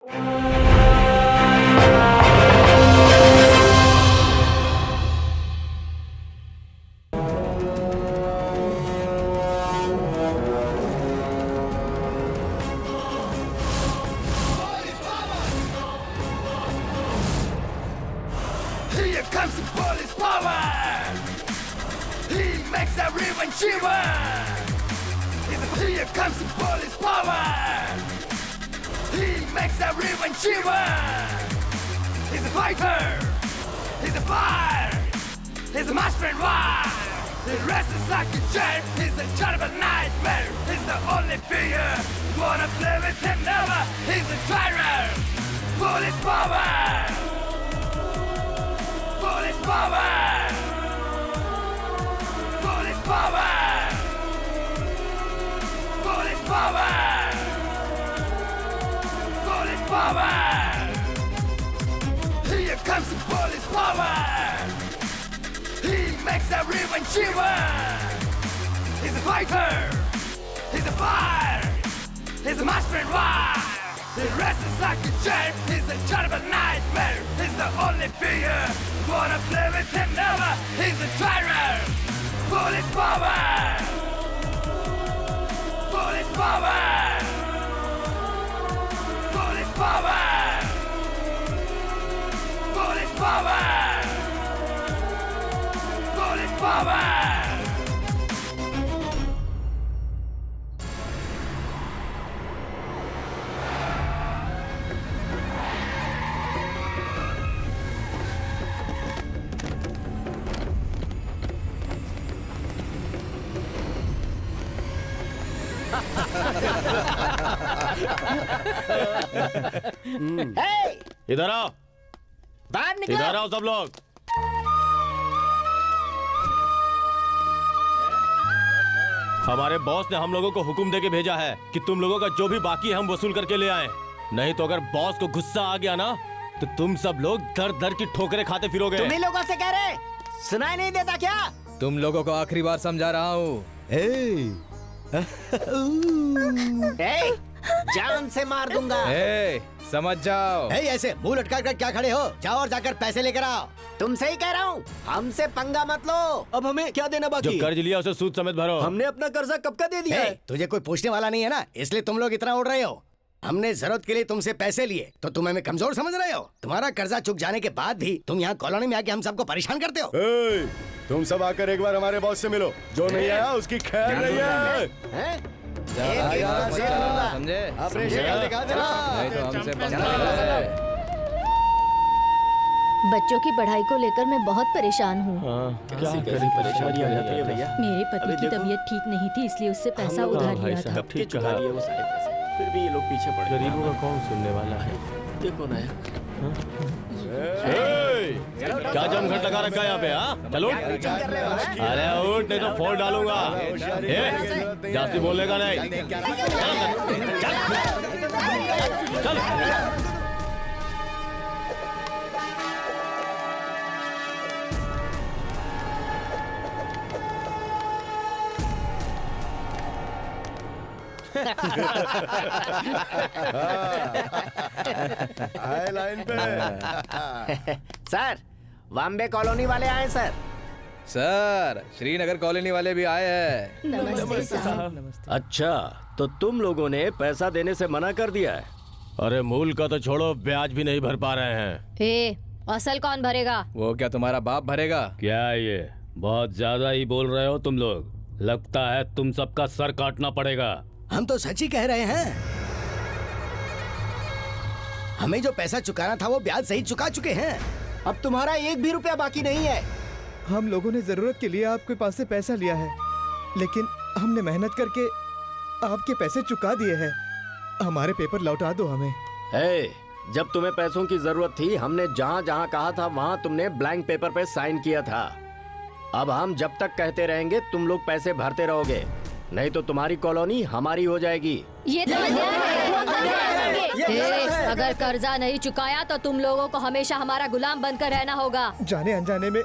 Here comes the police power. He makes everyone shiver. Here comes the police power. He makes everyone shiver. He's a fighter. He's a fire. He's a master in war. He races like a giant. He's a terrible nightmare. He's the only fear. Wanna play with him never. He's a tyrant. Police power. Police power. Police power. Police power. Police power. Here comes the police power. He makes everyone shiver. He's a fighter. He's a fire. He's a master in war. He races like a giant. He's a terrible nightmare. He's the only fear. Wanna play with him never. He's a tyrant. Police power. Police power. Police power. Police power. Police power. Hey! इधर आओ, बाहर निकलो। इधर आओ सब लोग। हमारे boss ने हम लोगों को हुक्म देके भेजा है कि तुम लोगों का जो भी बाकी है हम वसूल करके ले आए। नहीं तो अगर बॉस को गुस्सा आ गया ना तो तुम सब लोग दर दर की ठोकरें खाते फिरोगे। तुम ही लोगों से कह रहे, सुनाई नहीं देता क्या? तुम लोगों को आखिरी बार समझा रहा हूँ। जान से मार दूंगा। समझ जाओ। ऐसे मुंह लटका कर क्या खड़े हो? जाओ और जाकर पैसे लेकर आओ। तुमसे ही कह रहा हूँ, हमसे पंगा मत लो। अब हमें क्या देना बाकी? जो कर्ज लिया उसे सूद समेत भरो। हमने अपना कर्जा कब का दे दिया है? तुझे कोई पूछने वाला नहीं है ना, इसलिए तुम लोग इतना उड़ रहे हो। हमने जरूरत के लिए तुमसे पैसे लिए तो तुम हमें कमजोर समझ रहे हो। तुम्हारा कर्जा चुक जाने के बाद भी तुम यहाँ कॉलोनी में आके हम सबको परेशान करते हो। तुम सब आकर एक बार हमारे बॉस से मिलो। जो नहीं आया उसकी खैर नहीं है। समझे? अपने शक्ल दिखा देना। नहीं तो हमसे बच्चों की पढ़ाई को लेकर मैं बहुत परेशान हूँ। क्या करें, परेशानी आ जाती है भैया। मेरे पति की तबीयत ठीक नहीं थी इसलिए उससे पैसा उधार लिया था। ठीक कहा। वो सारे पैसे फिर भी ये लोग पीछे पड़ गए। गरीबों का कौन सुनने वाला है? देखो ना क्या जमघट लगा रखा है यहाँ पे? हाँ चलो, अरे उठ नहीं तो फोड़ डालूंगा। जास्ती बोलने का नहीं। चल। आए लाइन पे। सर, बॉम्बे कॉलोनी वाले आए सर। सर, श्रीनगर कॉलोनी वाले भी आए हैं। नमस्ते साहब। अच्छा, तो तुम लोगों ने पैसा देने से मना कर दिया है? अरे मूल का तो छोड़ो, ब्याज भी नहीं भर पा रहे हैं। असल कौन भरेगा? वो क्या तुम्हारा बाप भरेगा? क्या ये बहुत ज्यादा ही बोल रहे हो तुम लोग? लगता है तुम सबका सर काटना पड़ेगा। हम तो सच ही कह रहे हैं। हमें जो पैसा चुकाना था वो ब्याज सही चुका चुके हैं। अब तुम्हारा एक भी रुपया बाकी नहीं है। हम लोगों ने जरूरत के लिए आपके पास से पैसा लिया है, लेकिन हमने मेहनत करके आपके पैसे चुका दिए हैं। हमारे पेपर लौटा दो हमें। जब तुम्हें पैसों की जरूरत थी, हमने जहाँ जहाँ कहा था वहाँ तुमने ब्लैंक पेपर पे साइन किया था। अब हम जब तक कहते रहेंगे तुम लोग पैसे भरते रहोगे, नहीं तो तुम्हारी कॉलोनी हमारी हो जाएगी। ये तो अगर कर्जा नहीं चुकाया तो तुम लोगों को हमेशा हमारा गुलाम बनकर रहना होगा। जाने अनजाने में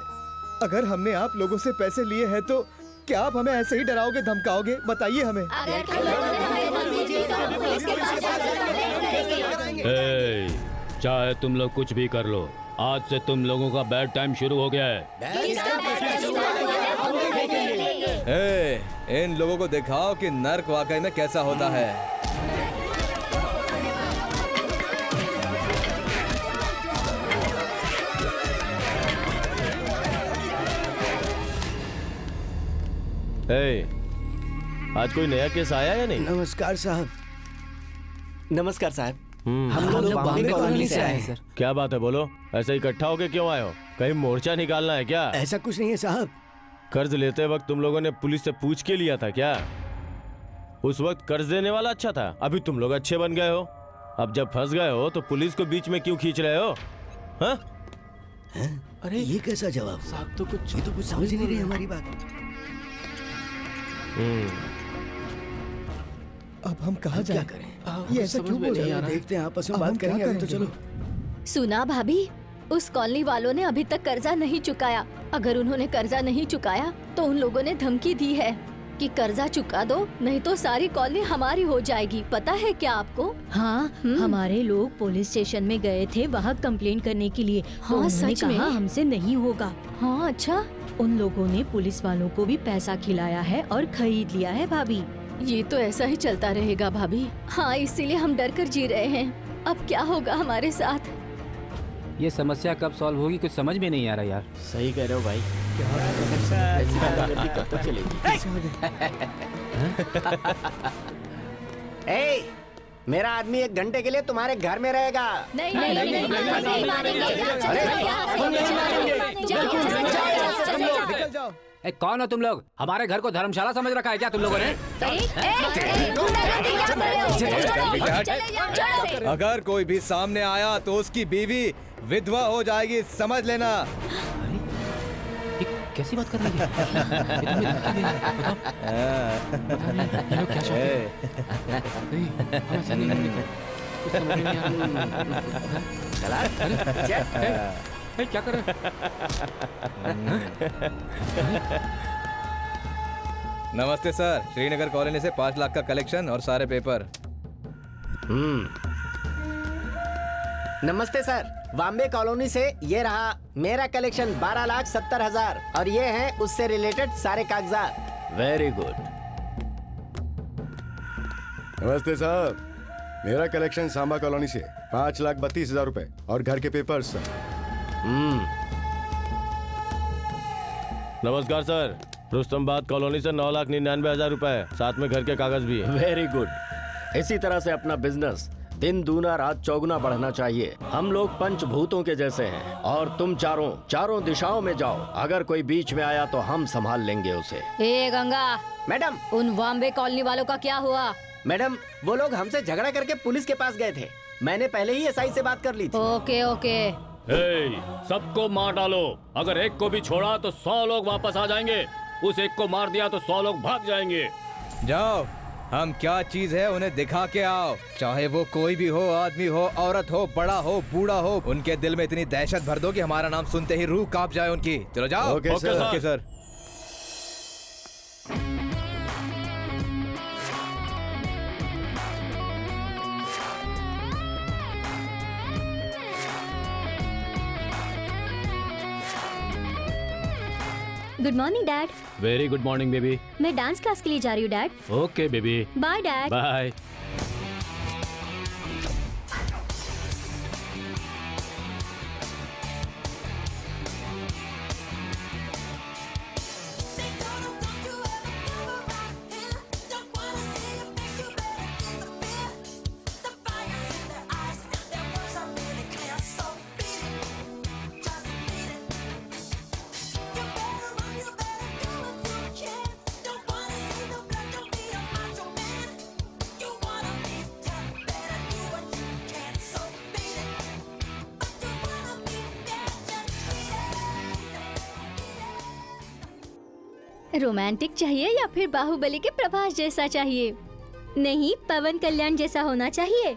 अगर हमने आप लोगों से पैसे लिए हैं तो क्या आप हमें ऐसे ही डराओगे धमकाओगे? बताइए हमें। चाहे तुम लोग कुछ भी कर लो, आज से तुम लोगों का बैड टाइम शुरू हो गया है। इन लोगों को दिखाओ कि नर्क वाकई में कैसा होता है। आज कोई नया केस आया या नहीं? नमस्कार साहब। नमस्कार साहब। हम लोग बॉम्बे कॉलोनी से आए हैं सर। क्या बात है, बोलो। ऐसे इकट्ठा होके क्यों आए हो? कहीं मोर्चा निकालना है क्या? ऐसा कुछ नहीं है साहब। कर्ज लेते वक्त तुम लोगों ने पुलिस से पूछ के लिया था क्या? उस वक्त कर्ज देने वाला अच्छा था, अभी तुम लोग अच्छे बन गए हो। अब जब फंस गए हो तो पुलिस को बीच में क्यों खींच रहे हो? हाँ? अरे ये कैसा जवाब साहब? तो कुछ समझ नहीं रही हमारी बात। अब हम कहाँ जाएं? क्या करें? ये ऐसा क्यों बोल रहे हैं? देखते हैं आपस में बात करेंगे अभी तो चलो। सुना भाभी, उस कॉलोनी वालों ने अभी तक कर्जा नहीं चुकाया। अगर उन्होंने कर्जा नहीं चुकाया तो उन लोगों ने धमकी दी है कि कर्जा चुका दो, नहीं तो सारी कॉलोनी हमारी हो जाएगी। पता है क्या आपको? हाँ, हमारे लोग पुलिस स्टेशन में गए थे वहाँ कंप्लेंट करने के लिए। हाँ, उन्होंने सच में? कहा हमसे नहीं होगा। हाँ अच्छा। उन लोगों ने पुलिस वालों को भी पैसा खिलाया है और खरीद लिया है भाभी। ये तो ऐसा ही चलता रहेगा भाभी। हाँ, इसीलिए हम डर कर जी रहे हैं। अब क्या होगा हमारे साथ? ये समस्या कब सॉल्व होगी कुछ समझ में नहीं आ रहा यार। सही कह रहे हो भाई। कब तक चलेगी? ए, मेरा आदमी 1 घंटे के लिए तुम्हारे घर में रहेगा। नहीं नहीं नहीं नहीं निकल जाओ। ए, कौन हो तुम लोग? हमारे घर को धर्मशाला समझ रखा है क्या तुम लोगों ने? अगर कोई भी सामने आया तो उसकी बीवी विधवा हो जाएगी, समझ लेना। ये कैसी बात कर रही है? ये तो हमें धमकी दे रहा है। बताओ। पता नहीं, ये लोग क्या चाहते हैं? नहीं, हम ऐसा नहीं करेंगे। कुछ समझ में नहीं आ रहा। चला। ए, क्या कर रहे हैं? नमस्ते सर, श्रीनगर कॉलोनी से 5 लाख का कलेक्शन और सारे पेपर। नमस्ते सर, बॉम्बे कॉलोनी से ये रहा मेरा कलेक्शन 12,70,000 और ये हैं उससे रिलेटेड सारे कागजात। Very good. नमस्ते साहब, मेरा कलेक्शन सांबा कॉलोनी से 5,32,000 रुपए और घर के पेपर्स सर। नमस्कार सर, रुस्तमबाद कॉलोनी से 9,99,000 रुपए, साथ में घर के कागज भी है। Very good. इसी तरह से अपना बिजनेस दिन दूना रात चौगुना बढ़ना चाहिए। हम लोग पंचभूतों के जैसे हैं और तुम चारों दिशाओं में जाओ। अगर कोई बीच में आया तो हम संभाल लेंगे उसे। ए गंगा, मैडम, उन बॉम्बे कॉलोनी वालों का क्या हुआ? मैडम, वो लोग हमसे झगड़ा करके पुलिस के पास गए थे। मैंने पहले ही एसआई से बात कर ली थी। Okay okay. सबको मार डालो। अगर एक को भी छोड़ा तो 100 लोग वापस आ जाएंगे। उस एक को मार दिया तो 100 लोग भाग जाएंगे। जाओ, हम क्या चीज है उन्हें दिखा के आओ। चाहे वो कोई भी हो, आदमी हो, औरत हो, बड़ा हो, बूढ़ा हो, उनके दिल में इतनी दहशत भर दो कि हमारा नाम सुनते ही रूह कांप जाए उनकी। चलो जाओ। Okay sir. Okay sir. Good morning dad. Very good morning baby. मैं डांस क्लास के लिए जा रही हूँ dad. Okay baby, bye dad. Bye. Romantic चाहिए या फिर बाहुबली के प्रभास जैसा चाहिए? नहीं, पवन कल्याण जैसा होना चाहिए।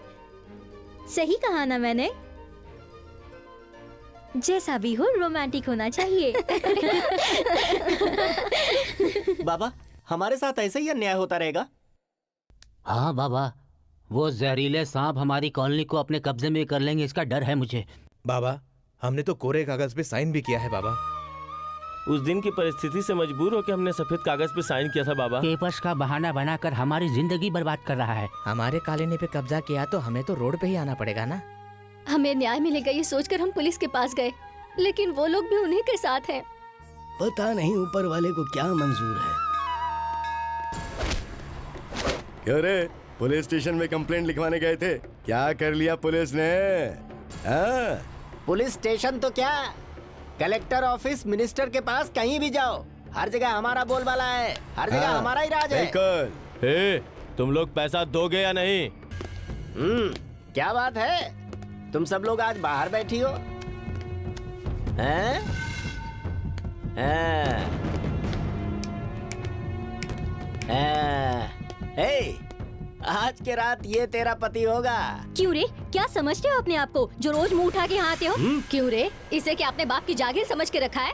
सही कहा ना मैंने? जैसा भी हो रोमांटिक होना चाहिए। बाबा, हमारे साथ ऐसे ही अन्याय होता रहेगा? हाँ बाबा, वो जहरीले सांप हमारी कॉलोनी को अपने कब्जे में कर लेंगे, इसका डर है मुझे। बाबा, हमने तो कोरे कागज पे साइन भी किया है बाबा। उस दिन की परिस्थिति से मजबूर होकर हमने सफेद कागज पे साइन किया था बाबा। पेपर्स का बहाना बनाकर हमारी जिंदगी बर्बाद कर रहा है। हमारे कॉलोनी पे कब्जा किया तो हमें तो रोड पे ही आना पड़ेगा ना। हमें न्याय मिलेगा ये सोचकर हम पुलिस के पास गए, लेकिन वो लोग भी उन्हीं के साथ हैं। पता नहीं ऊपर वाले को क्या मंजूर है। क्यों रे, पुलिस स्टेशन में कंप्लेंट लिखवाने गए थे, क्या कर लिया पुलिस ने? हाँ? पुलिस स्टेशन तो क्या, कलेक्टर ऑफिस, मिनिस्टर के पास कहीं भी जाओ, हर जगह हमारा बोलबाला है, हर जगह हमारा ही राज है। बिल्कुल। तुम लोग पैसा दोगे या नहीं? क्या बात है, तुम सब लोग आज बाहर बैठी हो? हैं? आज के रात ये तेरा पति होगा। क्यों रे, क्या समझते हो अपने आप को जो रोज मुंह उठा के यहाँ आते हो? क्यों रे, इसे क्या अपने बाप की जागीर समझ के रखा है?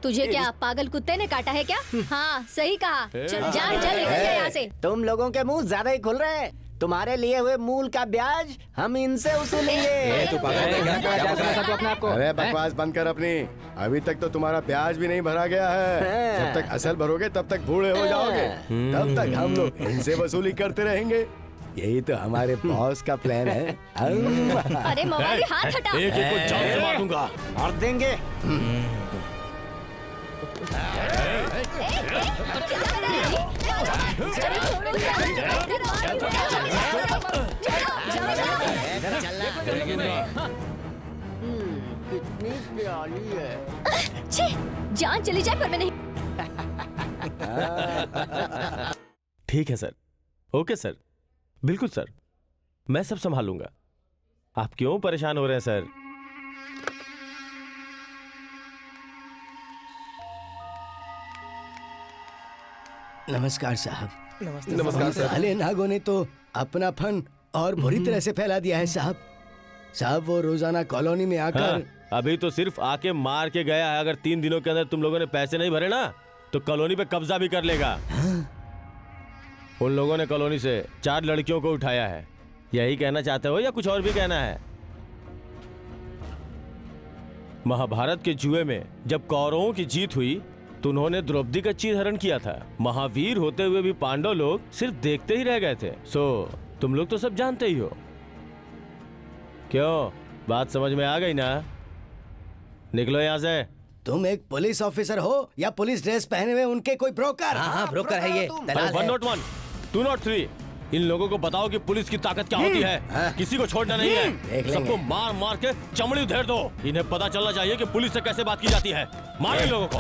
तुझे क्या पागल कुत्ते ने काटा है क्या? हाँ सही कहा, चल जान चल निकल जा यहाँ से। तुम लोगों के मुंह ज्यादा ही खुल रहे हैं। तुम्हारे लिए हुए मूल का ब्याज हम इनसे वसूलेंगे। तू पागल है क्या? अरे बकवास बंद कर अपनी। अभी तक तो तुम्हारा ब्याज भी नहीं भरा गया है। जब तक असल भरोगे तब तक बूढ़े हो जाओगे, तब तक हम लोग इनसे वसूली करते रहेंगे। यही तो हमारे बॉस का प्लान है। अरे मवाली हाथ हटा। एक एक को जान से मार दूंगा। और देंगे। कितनी प्याली है। छी, जान चली जाए पर मैं नहीं। ठीक है सर, ओके सर, बिल्कुल सर, मैं सब संभालूंगा। आप क्यों परेशान हो रहे हैं सर? नमस्कार साहब। नमस्कार सर। साले नागों ने तो अपना फन और बुरी तरह से फैला दिया है साहब। साहब वो रोजाना कॉलोनी में आकर अभी तो सिर्फ आके मार के गया है। अगर 3 दिनों के अंदर तुम लोगों ने पैसे नहीं भरे ना तो कॉलोनी पे कब्जा भी कर लेगा। उन लोगों ने कॉलोनी से 4 लड़कियों को उठाया है। यही कहना चाहते हो या कुछ और भी कहना है? महाभारत के जुए में जब कौरवों की जीत हुई तो उन्होंने द्रौपदी का चीरहरण किया था। महावीर होते हुए भी पांडव लोग सिर्फ देखते ही रह गए थे। तुम लोग तो सब जानते ही हो। क्यों, बात समझ में आ गई ना? निकलो यहाँ से। तुम एक पुलिस ऑफिसर हो या पुलिस ड्रेस पहने हुए उनके कोई ब्रोकर? हाँ ब्रोकर है ये। 101, 203, इन लोगों को बताओ कि पुलिस की ताकत क्या होती है। किसी को छोड़ना नहीं है। सबको मार मार के चमड़ी उधेड़ दो। इन्हें पता चलना चाहिए कि पुलिस से कैसे बात की जाती है। मारो इन लोगों को।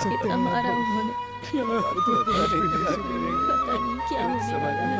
कितना मारा उन्होंने, पता नहीं क्या होने वाला है।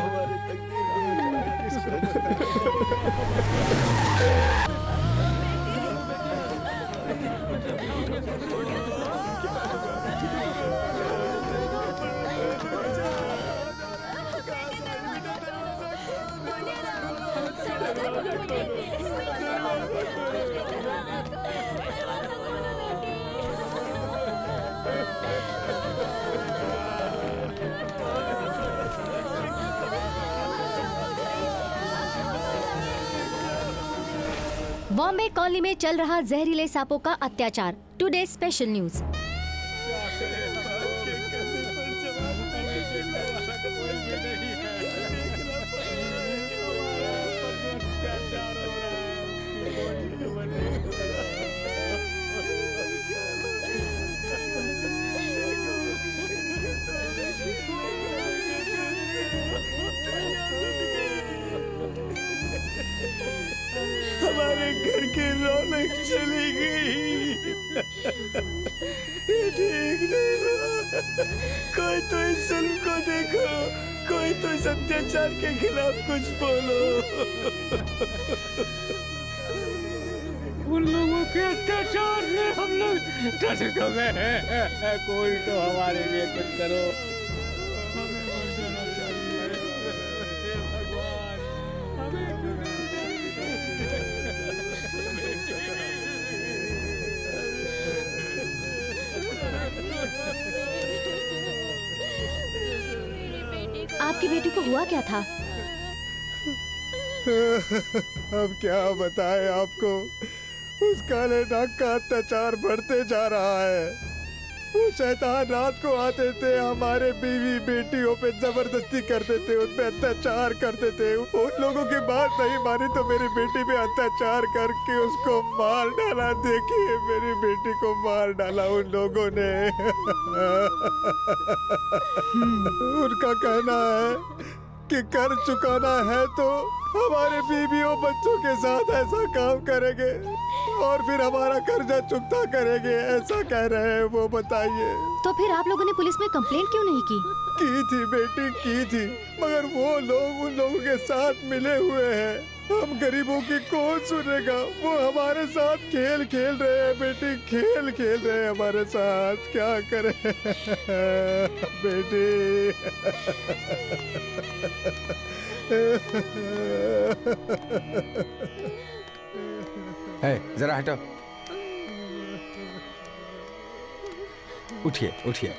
बॉम्बे कॉलोनी में चल रहा जहरीले सांपों का अत्याचार। Today special news. हमारे घर की रौनक चली गई। ये ठीक नहीं हुआ। कोई तो इस जुल्म को देखो, कोई तो इस अत्याचार के खिलाफ कुछ बोलो। उन लोगों के अत्याचार से हम लोग त्रसित हो गए हैं। कोई तो हमारे लिए कुछ करो। हमें मर जाना चाहिए। हे भगवान, आपकी बेटी को हुआ क्या था? अब क्या बताएं आपको, उस काले नाग का अत्याचार बढ़ते जा रहा है। वो शैतान रात को आते थे, हमारे बीवी बेटियों पे जबरदस्ती करते थे, उन पे अत्याचार करते थे। उन लोगों की बात नहीं मानी तो मेरी बेटी पे अत्याचार करके उसको मार डाला। देखिए मेरी बेटी को मार डाला उन लोगों ने। उनका कहना है कि कर चुकाना है तो हमारे बीवियों बच्चों के साथ ऐसा काम करेंगे और फिर हमारा कर्जा चुकता करेंगे, ऐसा कह रहे हैं वो। बताइए। तो फिर आप लोगों ने पुलिस में कंप्लेंट क्यों नहीं की? की थी बेटी, की थी, मगर वो लोग उन लोगों के साथ मिले हुए हैं। हम गरीबों की कौन सुनेगा? वो हमारे साथ खेल खेल रहे हैं बेटी, खेल खेल रहे हैं हमारे साथ। क्या करें बेटी? जरा हटो, उठिए उठिए।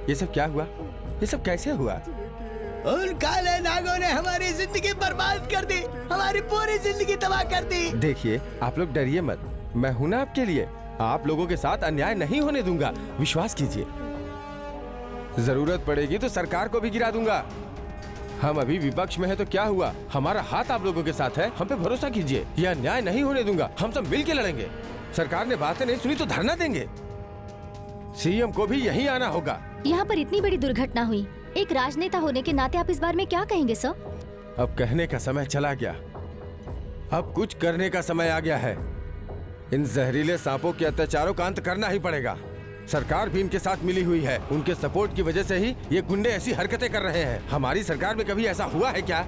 ये सब क्या हुआ? ये सब कैसे हुआ? उन काले नागों ने हमारी जिंदगी बर्बाद कर दी, हमारी पूरी जिंदगी तबाह कर दी। देखिए आप लोग डरिए मत, मैं हूं ना आपके लिए। आप लोगों के साथ अन्याय नहीं होने दूंगा, विश्वास कीजिए। जरूरत पड़ेगी तो सरकार को भी गिरा दूंगा। हम अभी विपक्ष में है तो क्या हुआ, हमारा हाथ आप लोगों के साथ है, हम पे भरोसा कीजिए। ये अन्याय नहीं होने दूंगा, हम सब मिल के लड़ेंगे। सरकार ने बातें नहीं सुनी तो धरना देंगे। सीएम को भी यहीं आना होगा। यहाँ पर इतनी बड़ी दुर्घटना हुई, एक राजनेता होने के नाते आप इस बारे में क्या कहेंगे सर? अब कहने का समय चला गया, अब कुछ करने का समय आ गया है। इन जहरीले सांपों के अत्याचारों का अंत करना ही पड़ेगा। सरकार भी इनके साथ मिली हुई है, उनके सपोर्ट की वजह से ही ये गुंडे ऐसी हरकतें कर रहे हैं। हमारी सरकार में कभी ऐसा हुआ है क्या?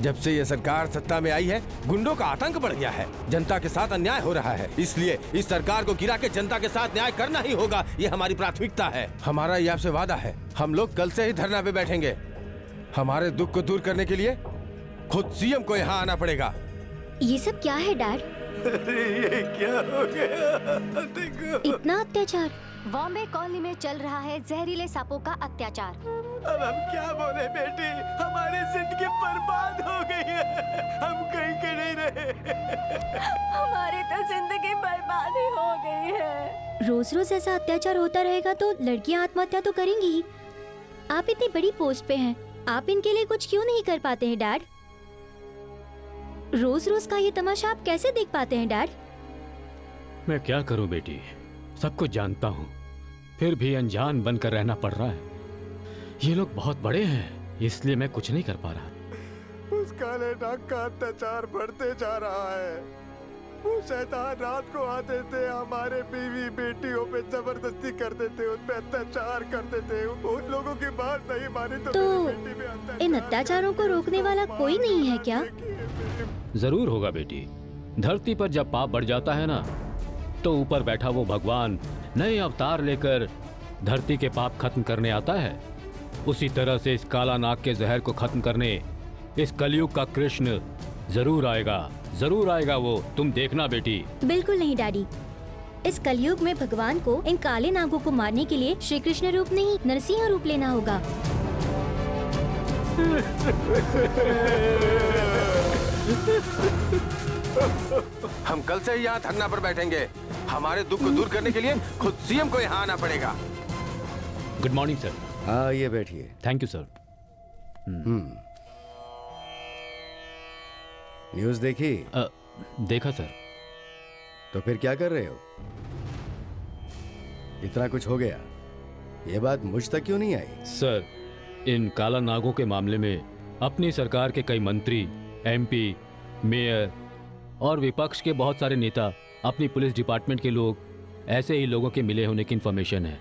जब से ये सरकार सत्ता में आई है, गुंडों का आतंक बढ़ गया है, जनता के साथ अन्याय हो रहा है। इसलिए इस सरकार को गिरा के जनता के साथ न्याय करना ही होगा, ये हमारी प्राथमिकता है। हमारा ये आपसे वादा है, हम लोग कल से ही धरना पे बैठेंगे। हमारे दुख को दूर करने के लिए खुद सीएम को यहाँ आना पड़ेगा। ये सब क्या है डैड? ये क्या हो गया? देखो इतना अत्याचार। बॉम्बे कॉलोनी में चल रहा है जहरीले सांपों का अत्याचार। अब हम क्या बोले बेटी, हमारी जिंदगी बर्बाद हो गई है, हम कहीं के नहीं रहे। हमारी तो जिंदगी बर्बाद ही हो गई है। रोज रोज ऐसा अत्याचार होता रहेगा तो लड़कियां आत्महत्या तो करेंगी ही। आप इतनी बड़ी पोस्ट पे हैं, आप इनके लिए कुछ क्यों नहीं कर पाते हैं डैड? रोज रोज का ये तमाशा आप कैसे देख पाते हैं डैड? मैं क्या करूं बेटी, सब कुछ जानता हूं, फिर भी अनजान बनकर रहना पड़ रहा है। ये लोग बहुत बड़े हैं, इसलिए मैं कुछ नहीं कर पा रहा। उस काले नाग का अत्याचार बढ़ते जा रहा है। वो शैतान रात को आते थे, हमारे बीवी बेटियों पे जबरदस्ती करते थे, उन पे अत्याचार करते थे। उन लोगों की बात नहीं मानी तो मेरी बेटी पे अत्याचार। इन अत्याचारों को रोकने वाला कोई नहीं है क्या? जरूर होगा बेटी। धरती पर जब पाप बढ़ जाता है ना, तो ऊपर बैठा वो भगवान नए अवतार लेकर धरती के पाप खत्म करने आता है। उसी तरह से इस काला नाग के जहर को खत्म करने इस कलयुग का कृष्ण जरूर आएगा वो, तुम देखना बेटी। बिल्कुल नहीं डैडी, इस कलयुग में भगवान को इन काले नागों को मारने के लिए श्री कृष्ण रूप नहीं नरसिंह रूप लेना होगा। हम कल से ही यहाँ धरना पर बैठेंगे। हमारे दुख को दूर करने के लिए खुद सीएम को यहाँ आना पड़ेगा। Good morning sir. हाँ ये बैठिए। Thank you sir. न्यूज़ देखी? देखा सर। तो फिर क्या कर रहे हो? इतना कुछ हो गया, ये बात मुझ तक क्यों नहीं आई? सर, इन काला नागों के मामले में अपनी सरकार के कई मंत्री, एमपी, मेयर और विपक्ष के बहुत सारे नेता, अपनी पुलिस डिपार्टमेंट के लोग, ऐसे ही लोगों के मिले होने की इन्फॉर्मेशन है।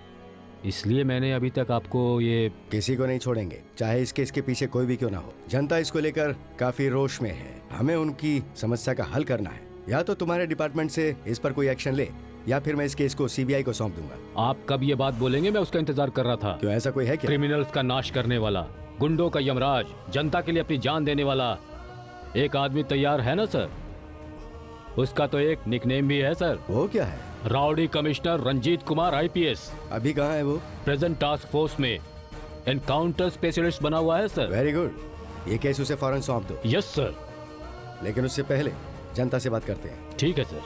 इसलिए मैंने अभी तक आपको ये... किसी को नहीं छोड़ेंगे, चाहे इसके पीछे कोई भी क्यों ना हो। जनता इसको लेकर काफी रोष में है, हमें उनकी समस्या का हल करना है। या तो तुम्हारे डिपार्टमेंट से इस पर कोई एक्शन ले, या फिर मैं इस केस को सीबीआई को सौंप दूंगा। आप कब ये बात बोलेंगे, मैं उसका इंतजार कर रहा था। क्यों, ऐसा कोई है क्या? क्रिमिनल्स का नाश करने वाला, गुंडों का यमराज, जनता के लिए अपनी जान देने वाला एक आदमी तैयार है ना सर? उसका तो एक निकनेम भी है सर। वो क्या है? Rowdy commissioner Ranjit Kumar IPS। अभी कहाँ है वो? प्रेजेंट टास्क फोर्स में एनकाउंटर स्पेशलिस्ट बना हुआ है सर। वेरी गुड, ये केस उसे फौरन सौंप दो। Yes sir. लेकिन उससे पहले जनता से बात करते हैं। ठीक है सर।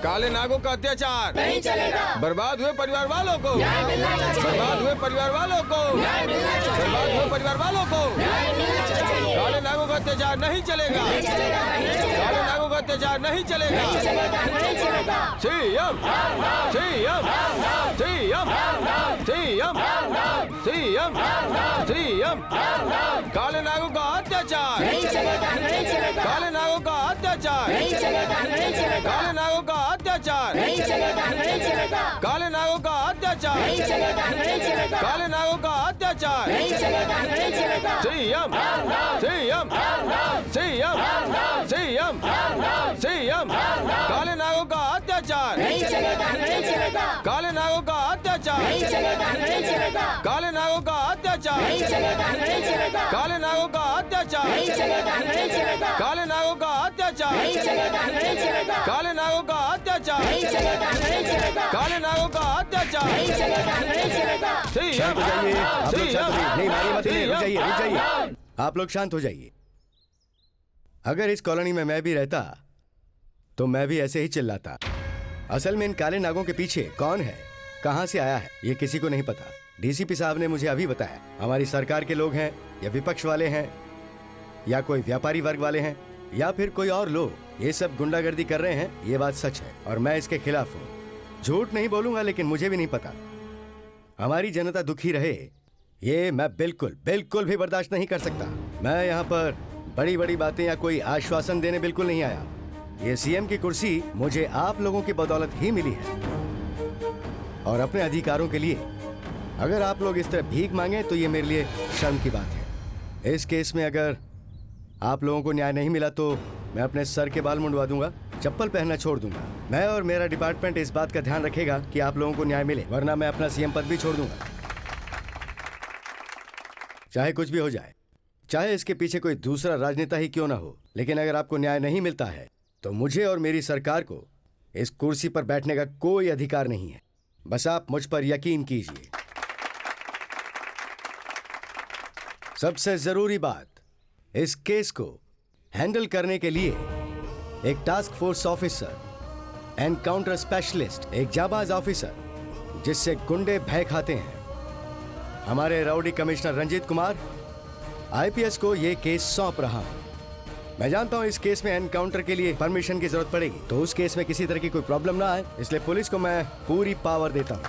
काले नागों का अत्याचार नहीं चलेगा। बर्बाद हुए परिवार वालों को न्याय मिलना चाहिए। बर्बाद हुए परिवार वालों को न्याय मिलना चाहिए। बर्बाद हुए परिवार वालों को न्याय मिलना चाहिए। काले नागों का अत्याचार नहीं चलेगा। नहीं चलेगा, नहीं चलेगा। काले नागों का अत्याचार नहीं चलेगा। नहीं चलेगा, नहीं चलेगा। CM CM CM CM CM CM काले नागों का अत्याचार नहीं चलेगा, नहीं चलेगा। काले नागों का अत्याचार नहीं चलेगा, नहीं चलेगा। काले नागों का अत्याचार नहीं चलेगा, नहीं चलेगा। काले नागों का अत्याचार नहीं चलेगा, नहीं चलेगा। काले नागों का अत्याचार नहीं चलेगा, नहीं चलेगा। CM CM CM CM CM काले नागों का अत्याचार नहीं चलेगा, नहीं चलेगा। काले नागों का अत्याचार नहीं चलेगा, नहीं चलेगा। काले नागों का अत्याचार नहीं चलेगा, नहीं चलेगा। काले नागों का अत्याचार नहीं चलेगा, नहीं चलेगा। काले नागों का अत्याचार नहीं चलेगा, नहीं चलेगा। काले नागों का अत्याचार नहीं चलेगा, नहीं चलेगा। काले नागों का अत्याचार नहीं चलेगा, नहीं चलेगा। शांत हो जाइए, आप लोग शांत हो जाइए। नहीं मारिए मत, नहीं, रुक जाइए, रुक जाइए। आप लोग शांत हो जाइए। अगर इस कॉलोनी में मैं भी रहता तो मैं भी ऐसे ही चिल्लाता। असल में इन काले नागों के पीछे कौन है, कहां से आया है, ये किसी को नहीं पता। डीसीपी साहब ने मुझे अभी बताया। हमारी सरकार के लोग हैं या विपक्ष वाले हैं या कोई व्यापारी वर्ग वाले हैं या फिर कोई और लोग, ये सब गुंडागर्दी कर रहे हैं। ये बात सच है और मैं इसके खिलाफ हूँ। झूठ नहीं बोलूंगा, लेकिन मुझे भी नहीं पता। हमारी जनता दुखी रहे ये मैं बिल्कुल बिल्कुल भी बर्दाश्त नहीं कर सकता। मैं यहाँ पर बड़ी बड़ी बातें या कोई आश्वासन देने बिल्कुल नहीं आया। ये सीएम की कुर्सी मुझे आप लोगों की बदौलत ही मिली है और अपने अधिकारों के लिए अगर आप लोग इस तरह भीख मांगे तो ये मेरे लिए शर्म की बात है। इस केस में अगर आप लोगों को न्याय नहीं मिला तो मैं अपने सर के बाल मुंडवा दूंगा, चप्पल पहनना छोड़ दूंगा। मैं और मेरा डिपार्टमेंट इस बात का ध्यान रखेगा कि आप लोगों को न्याय मिले, वरना मैं अपना सीएम पद भी छोड़ दूंगा। चाहे कुछ भी हो जाए, चाहे इसके पीछे कोई दूसरा राजनेता ही क्यों ना हो, लेकिन अगर आपको न्याय नहीं मिलता है तो मुझे और मेरी सरकार को इस कुर्सी पर बैठने का कोई अधिकार नहीं है। बस आप मुझ पर यकीन कीजिए। सबसे जरूरी बात, इस केस को हैंडल करने के लिए एक task force officer, encounter specialist, एक जाबाज ऑफिसर जिससे गुंडे भय खाते हैं, हमारे rowdy commissioner Ranjit Kumar IPS को यह केस सौंप रहा हूं। मैं जानता हूं इस केस में एनकाउंटर के लिए परमिशन की जरूरत पड़ेगी, तो उस केस में किसी तरह की कोई प्रॉब्लम ना आए, इसलिए पुलिस को मैं पूरी पावर देता हूं।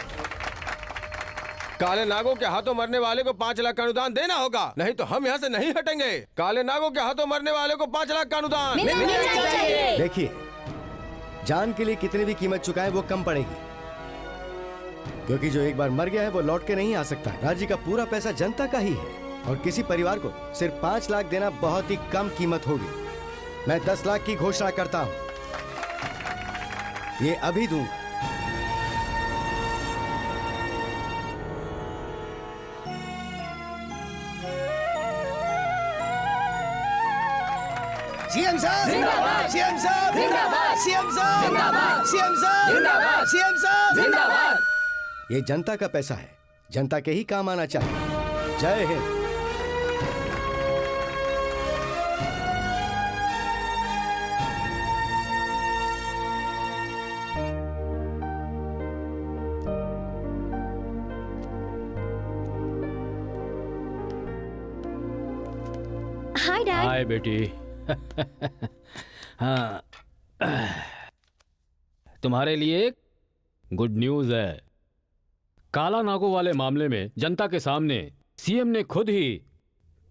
काले नागों के हाथों मरने वाले को 5 लाख का अनुदान देना होगा, नहीं तो हम यहाँ से नहीं हटेंगे। काले नागों के हाथों मरने वाले को 5 लाख का अनुदान। देखिए, जान के लिए कितनी भी कीमत चुकाए वो कम पड़ेगी, क्योंकि जो एक बार मर गया है वो लौट के नहीं आ सकता। राज्य का पूरा पैसा जनता का ही है और किसी परिवार को सिर्फ 5 लाख देना बहुत ही कम कीमत होगी। मैं 10 लाख की घोषणा करता हूं, ये अभी दूंगा। सीएम साहब जिंदाबाद, सीएम साहब जिंदाबाद, सीएम साहब जिंदाबाद, सीएम साहब जिंदाबाद, सीएम साहब जिंदाबाद। ये जनता का पैसा है, जनता के ही काम आना चाहिए। जय हिंद। Hi dad. हाय बेटी। हाँ, तुम्हारे लिए गुड न्यूज है। काला नागों वाले मामले में जनता के सामने सीएम ने खुद ही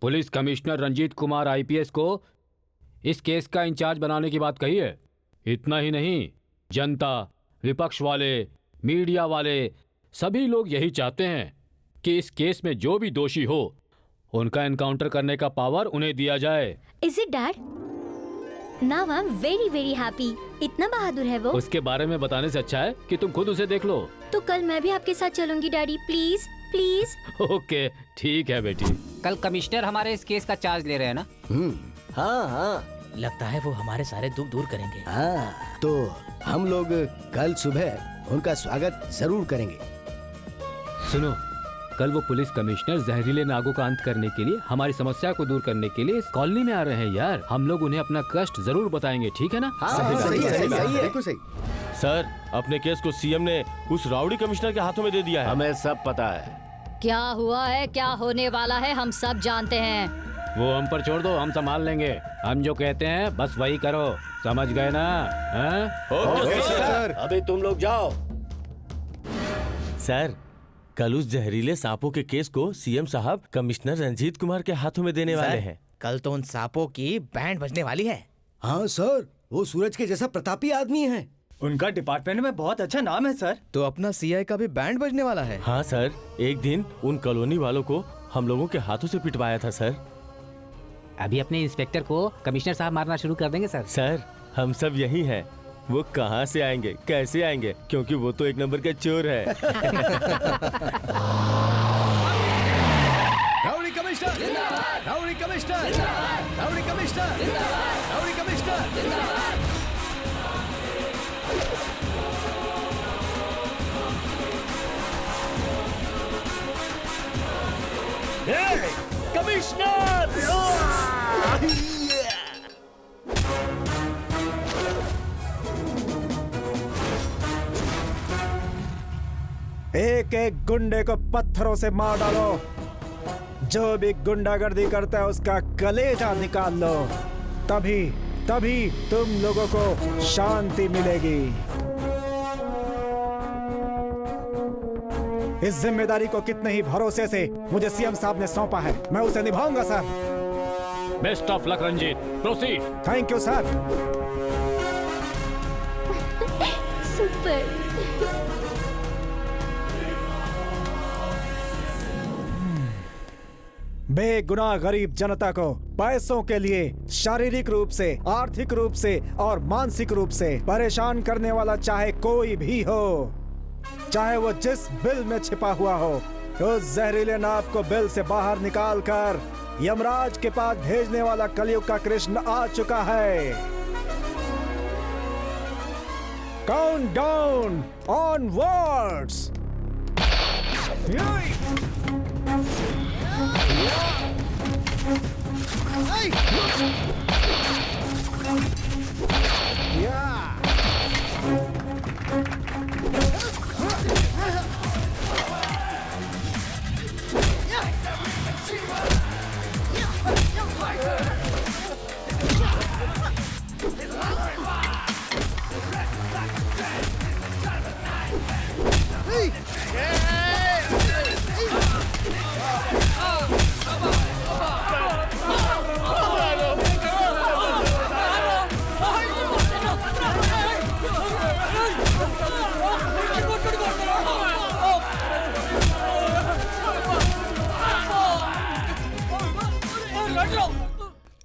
police commissioner Ranjit Kumar IPS को इस केस का इंचार्ज बनाने की बात कही है। इतना ही नहीं, जनता, विपक्ष वाले, मीडिया वाले सभी लोग यही चाहते हैं कि इस केस में जो भी दोषी हो उनका एनकाउंटर करने का पावर उन्हें दिया जाए। Is it dad? Now I'm very very happy. इतना बहादुर है वो। उसके बारे में बताने से अच्छा है कि तुम खुद उसे देख लो। तो कल मैं भी आपके साथ चलूंगी डैडी, प्लीज प्लीज। ओके, ठीक है बेटी। कल कमिश्नर हमारे इस केस का चार्ज ले रहे हैं ना? हाँ हाँ, लगता है वो हमारे सारे दुख दूर करेंगे। हाँ, तो हम लोग कल सुबह उनका स्वागत जरूर करेंगे। सुनो, कल वो पुलिस कमिश्नर जहरीले नागों का अंत करने के लिए, हमारी समस्या को दूर करने के लिए इस कॉलोनी में आ रहे हैं यार। हम लोग उन्हें अपना कष्ट जरूर बताएंगे, ठीक है ना? सही है, बिल्कुल सही। सर, अपने केस को सीएम ने उस राउडी कमिश्नर के हाथों में दे दिया है। हमें सब पता है क्या हुआ है, क्या होने वाला है, हम सब जानते हैं। वो हम पर छोड़ दो, हम संभाल लेंगे। हम जो कहते हैं बस वही करो, समझ गए ना? Okay sir. अभी तुम लोग जाओ। सर, कल उस जहरीले सांपों के केस को सीएम साहब कमिश्नर रंजीत कुमार के हाथों में देने वाले हैं। कल तो उन सांपों की बैंड बजने वाली है। हाँ सर, वो सूरज के जैसा प्रतापी आदमी है। उनका डिपार्टमेंट में बहुत अच्छा नाम है सर। तो अपना सीआई का भी बैंड बजने वाला है। हाँ सर, एक दिन उन कॉलोनी वालों को हम लोगों के हाथों से पिटवाया था सर। अभी अपने इंस्पेक्टर को कमिश्नर साहब मारना शुरू कर देंगे सर। सर, हम सब यही हैं। वो कहाँ से आएंगे, कैसे आएंगे, क्योंकि वो तो एक नंबर के चोर है। Rowdy commissioner, rowdy commissioner, rowdy commissioner, rowdy commissioner. एक एक गुंडे को पत्थरों से मार डालो। जो भी गुंडागर्दी करता है उसका कलेजा निकाल लो। तभी तभी तुम लोगों को शांति मिलेगी। इस जिम्मेदारी को कितने ही भरोसे से मुझे सीएम साहब ने सौंपा है, मैं उसे निभाऊंगा sir. Best of luck Ranjit, proceed. Thank you sir. Super. बेगुनाह गरीब जनता को पैसों के लिए शारीरिक रूप से, आर्थिक रूप से और मानसिक रूप से परेशान करने वाला चाहे कोई भी हो, चाहे वो जिस बिल में छिपा हुआ हो, उस जहरीले नाग को बिल से बाहर निकालकर यमराज के पास भेजने वाला कलयुग का कृष्ण आ चुका है। Count down onwards.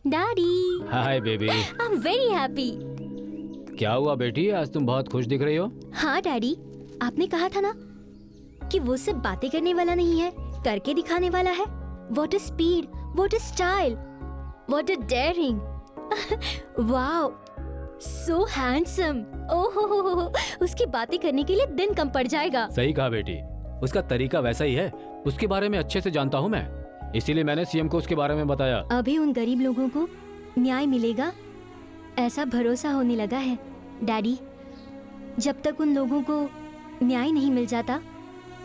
Daddy. Hi baby. I am very happy. क्या हुआ बेटी, आज तुम बहुत खुश दिख रही हो। हाँ डैडी, आपने कहा था ना कि वो सिर्फ बातें करने वाला नहीं है, करके दिखाने वाला है। What a speed, what a style, what a daring. Wow, so handsome. ओहो, उसकी बातें करने के लिए दिन कम पड़ जाएगा। सही कहा बेटी, उसका तरीका वैसा ही है। उसके बारे में अच्छे से जानता हूँ मैं, इसीलिए मैंने सीएम को उसके बारे में बताया। अभी उन गरीब लोगों को न्याय मिलेगा, ऐसा भरोसा होने लगा है डैडी। जब तक उन लोगों को न्याय नहीं मिल जाता,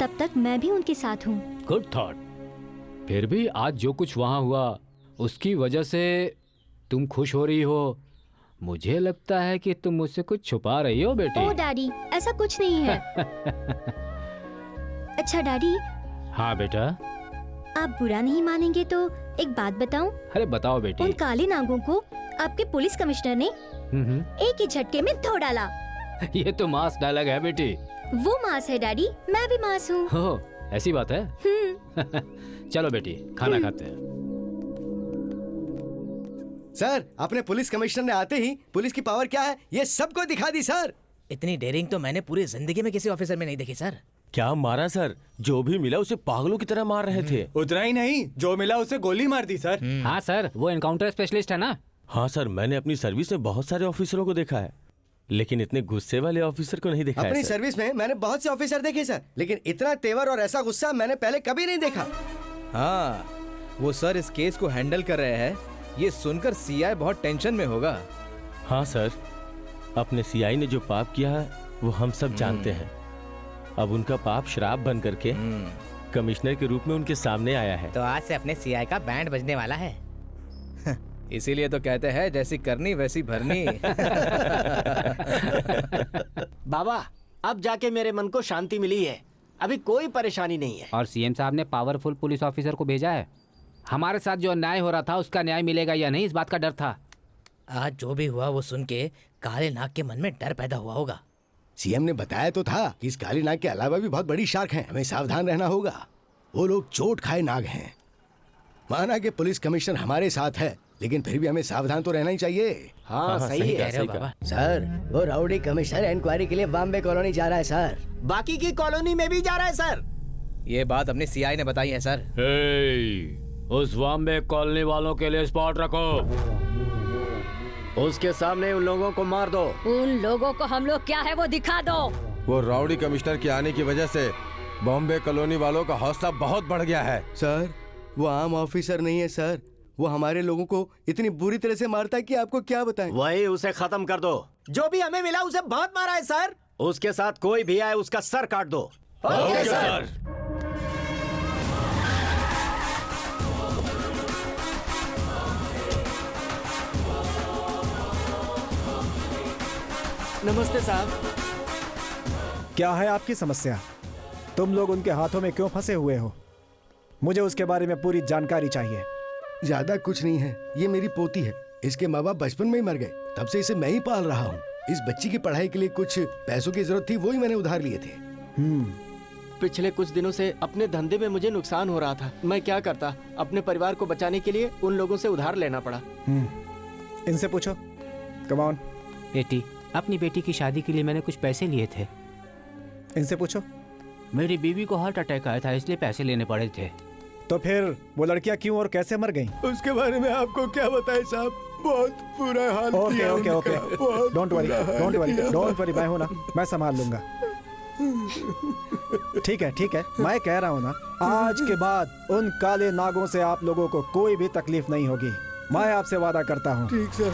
तब तक मैं भी उनके साथ हूँ। Good thought. फिर भी आज जो कुछ वहाँ हुआ, उसकी वजह से तुम खुश हो रही हो। मुझे लगता है कि तुम मुझसे कुछ छुपा रही हो बेटी। ओ डैडी, ऐसा कुछ नहीं है। अच्छा डैडी। हाँ बेटा। आप बुरा नहीं मानेंगे तो एक बात बताऊं? अरे बताओ बेटी। उन काले नागों को आपके पुलिस कमिश्नर ने एक ही झटके में धो डाला। ये तो मास डायलॉग है बेटी। वो मास है डैडी, मैं भी मास हूँ। हो, ऐसी बात है। चलो बेटी, खाना खाते हैं। सर, अपने पुलिस कमिश्नर ने आते ही पुलिस की पावर क्या है ये सबको दिखा दी सर। इतनी डेयरिंग तो मैंने पूरी जिंदगी में किसी ऑफिसर में नहीं देखी सर। क्या मारा सर? जो भी मिला उसे पागलों की तरह मार रहे थे। उतना ही नहीं, जो मिला उसे गोली मार दी सर। हाँ सर, वो एनकाउंटर स्पेशलिस्ट है ना। हाँ सर, मैंने अपनी सर्विस में बहुत सारे ऑफिसरों को देखा है, लेकिन इतने गुस्से वाले ऑफिसर को नहीं देखा है अपनी सर। सर्विस में मैंने बहुत से ऑफिसर देखे सर, लेकिन इतना तेवर और ऐसा गुस्सा मैंने पहले कभी नहीं देखा। हाँ, वो सर इस केस को हैंडल कर रहे हैं, ये सुनकर सीआई बहुत टेंशन में होगा। हाँ सर, अपने सीआई ने जो पाप किया है वो हम सब जानते हैं। अब उनका पाप श्राप बन करके कमिश्नर के रूप में उनके सामने आया है। तो आज से अपने सीआई का बैंड बजने वाला है। इसीलिए तो कहते हैं जैसी करनी वैसी भरनी। बाबा, अब जाके मेरे मन को शांति मिली है, अभी कोई परेशानी नहीं है। और सीएम साहब ने पावरफुल पुलिस ऑफिसर को भेजा है। हमारे साथ जो अन्याय हो रहा था उसका न्याय मिलेगा या नहीं, इस बात का डर था। आज जो भी हुआ वो सुन के काले नाग के मन में डर पैदा हुआ होगा। सीएम ने बताया तो था कि इस काली नाग के अलावा भी बहुत बड़ी शार्क हैं, हमें सावधान रहना होगा। वो लोग चोट खाए नाग हैं। माना कि पुलिस कमिश्नर हमारे साथ है, लेकिन फिर भी हमें सावधान तो रहना ही चाहिए। हाँ, सही कह रहे हो बाबा। सर, वो राउडी कमिश्नर इंक्वायरी के लिए बॉम्बे कॉलोनी जा रहा है सर। बाकी की कॉलोनी में भी जा रहा है सर। ये बात अपने सीआई ने बताई है सर। उस बॉम्बे कॉलोनी वालों के लिए स्पॉट रखो। उसके सामने उन लोगों को मार दो। उन लोगों को हम लोग क्या है वो दिखा दो। वो राउडी कमिश्नर के आने की वजह से बॉम्बे कॉलोनी वालों का हौसला बहुत बढ़ गया है। सर, वो आम ऑफिसर नहीं है सर, वो हमारे लोगों को इतनी बुरी तरह से मारता है कि आपको क्या बताएं। वही उसे खत्म कर दो। जो भी हमें मिला उसे बहुत मारा है सर। उसके साथ कोई भी आए उसका सर काट दो। Okay sir. नमस्ते साहब। क्या है आपकी समस्या? तुम लोग उनके हाथों में क्यों फंसे हुए हो? मुझे उसके बारे में पूरी जानकारी चाहिए। ज्यादा कुछ नहीं है, ये मेरी पोती है। इसके माँ बाप बचपन में ही मर गए, तब से इसे मैं ही पाल रहा हूँ। इस बच्ची की पढ़ाई के लिए कुछ पैसों की जरूरत थी, वो ही मैंने उधार लिए थे। पिछले कुछ दिनों से अपने धंधे में मुझे नुकसान हो रहा था। मैं क्या करता, अपने परिवार को बचाने के लिए उन लोगों से उधार लेना पड़ा। इनसे पूछो। Come on. बेटी, अपनी बेटी की शादी के लिए मैंने कुछ पैसे लिए थे। इनसे पूछो। मेरी बीवी को हार्ट अटैक आया था, इसलिए पैसे लेने पड़े थे। तो फिर वो लड़कियां क्यों और कैसे मर गईं? उसके बारे में आपको क्या बताएं साहब, बहुत बुरा हाल ओके किया ओके ओके, बहुत डोंट वरी बुरा हाल डोंट वरी किया। डोंट वरी, मैं हूं ना, मैं संभाल लूंगा। ठीक है, मैं कह रहा हूं ना, आज के बाद उन काले नागों से आप लोगों को कोई भी तकलीफ नहीं होगी। मैं आपसे वादा करता हूं। ठीक सर।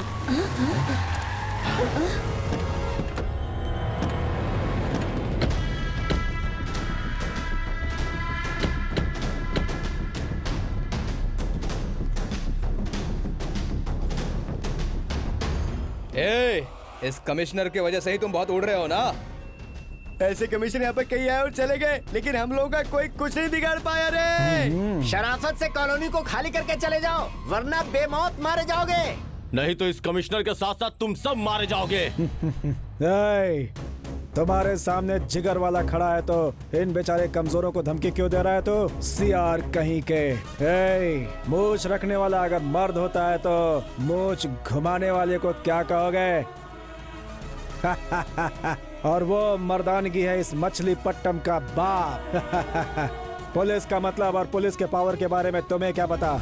इस कमिश्नर की वजह से ही तुम बहुत उड़ रहे हो ना। ऐसे कमिश्नर यहाँ पे कहीं आए और चले गए, लेकिन हम लोगों का कोई कुछ नहीं बिगाड़ पाया रे। शराफत से कॉलोनी को खाली करके चले जाओ, वरना बेमौत मारे जाओगे। नहीं तो इस कमिश्नर के साथ साथ तुम सब मारे जाओगे। तुम्हारे सामने जिगर वाला खड़ा है तो इन बेचारे कमजोरों को धमकी क्यों दे रहा है? तो सीआर कहीं के। मूछ रखने वाला अगर मर्द होता है तो मूछ घुमाने वाले को क्या कहोगे? और वो मर्दानगी है इस मछलीपट्टम का बाप। पुलिस का मतलब और पुलिस के पावर के बारे में तुम्हें क्या पता?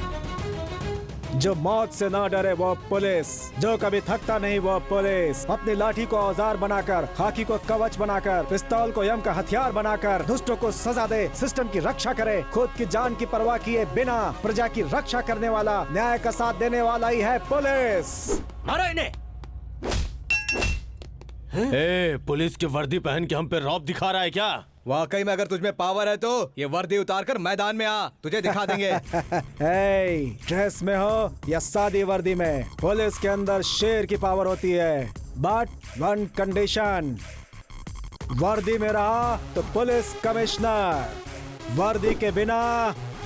जो मौत से ना डरे वो पुलिस, जो कभी थकता नहीं वो पुलिस, अपनी लाठी को औजार बनाकर, खाकी को कवच बनाकर, पिस्तौल को यम का हथियार बनाकर दुष्टों को सजा दे, सिस्टम की रक्षा करे, खुद की जान की परवाह किए बिना प्रजा की रक्षा करने वाला, न्याय का साथ देने वाला ही है पुलिस। मारो इन्हें। पुलिस की वर्दी पहन के हम पे रौब दिखा रहा है क्या? वाकई में अगर तुझमें पावर है तो ये वर्दी उतार कर मैदान में आ, तुझे दिखा देंगे। ड्रेस में हो या सादी वर्दी में, पुलिस के अंदर शेर की पावर होती है, बट वन कंडीशन। वर्दी में रहा तो पुलिस कमिश्नर, वर्दी के बिना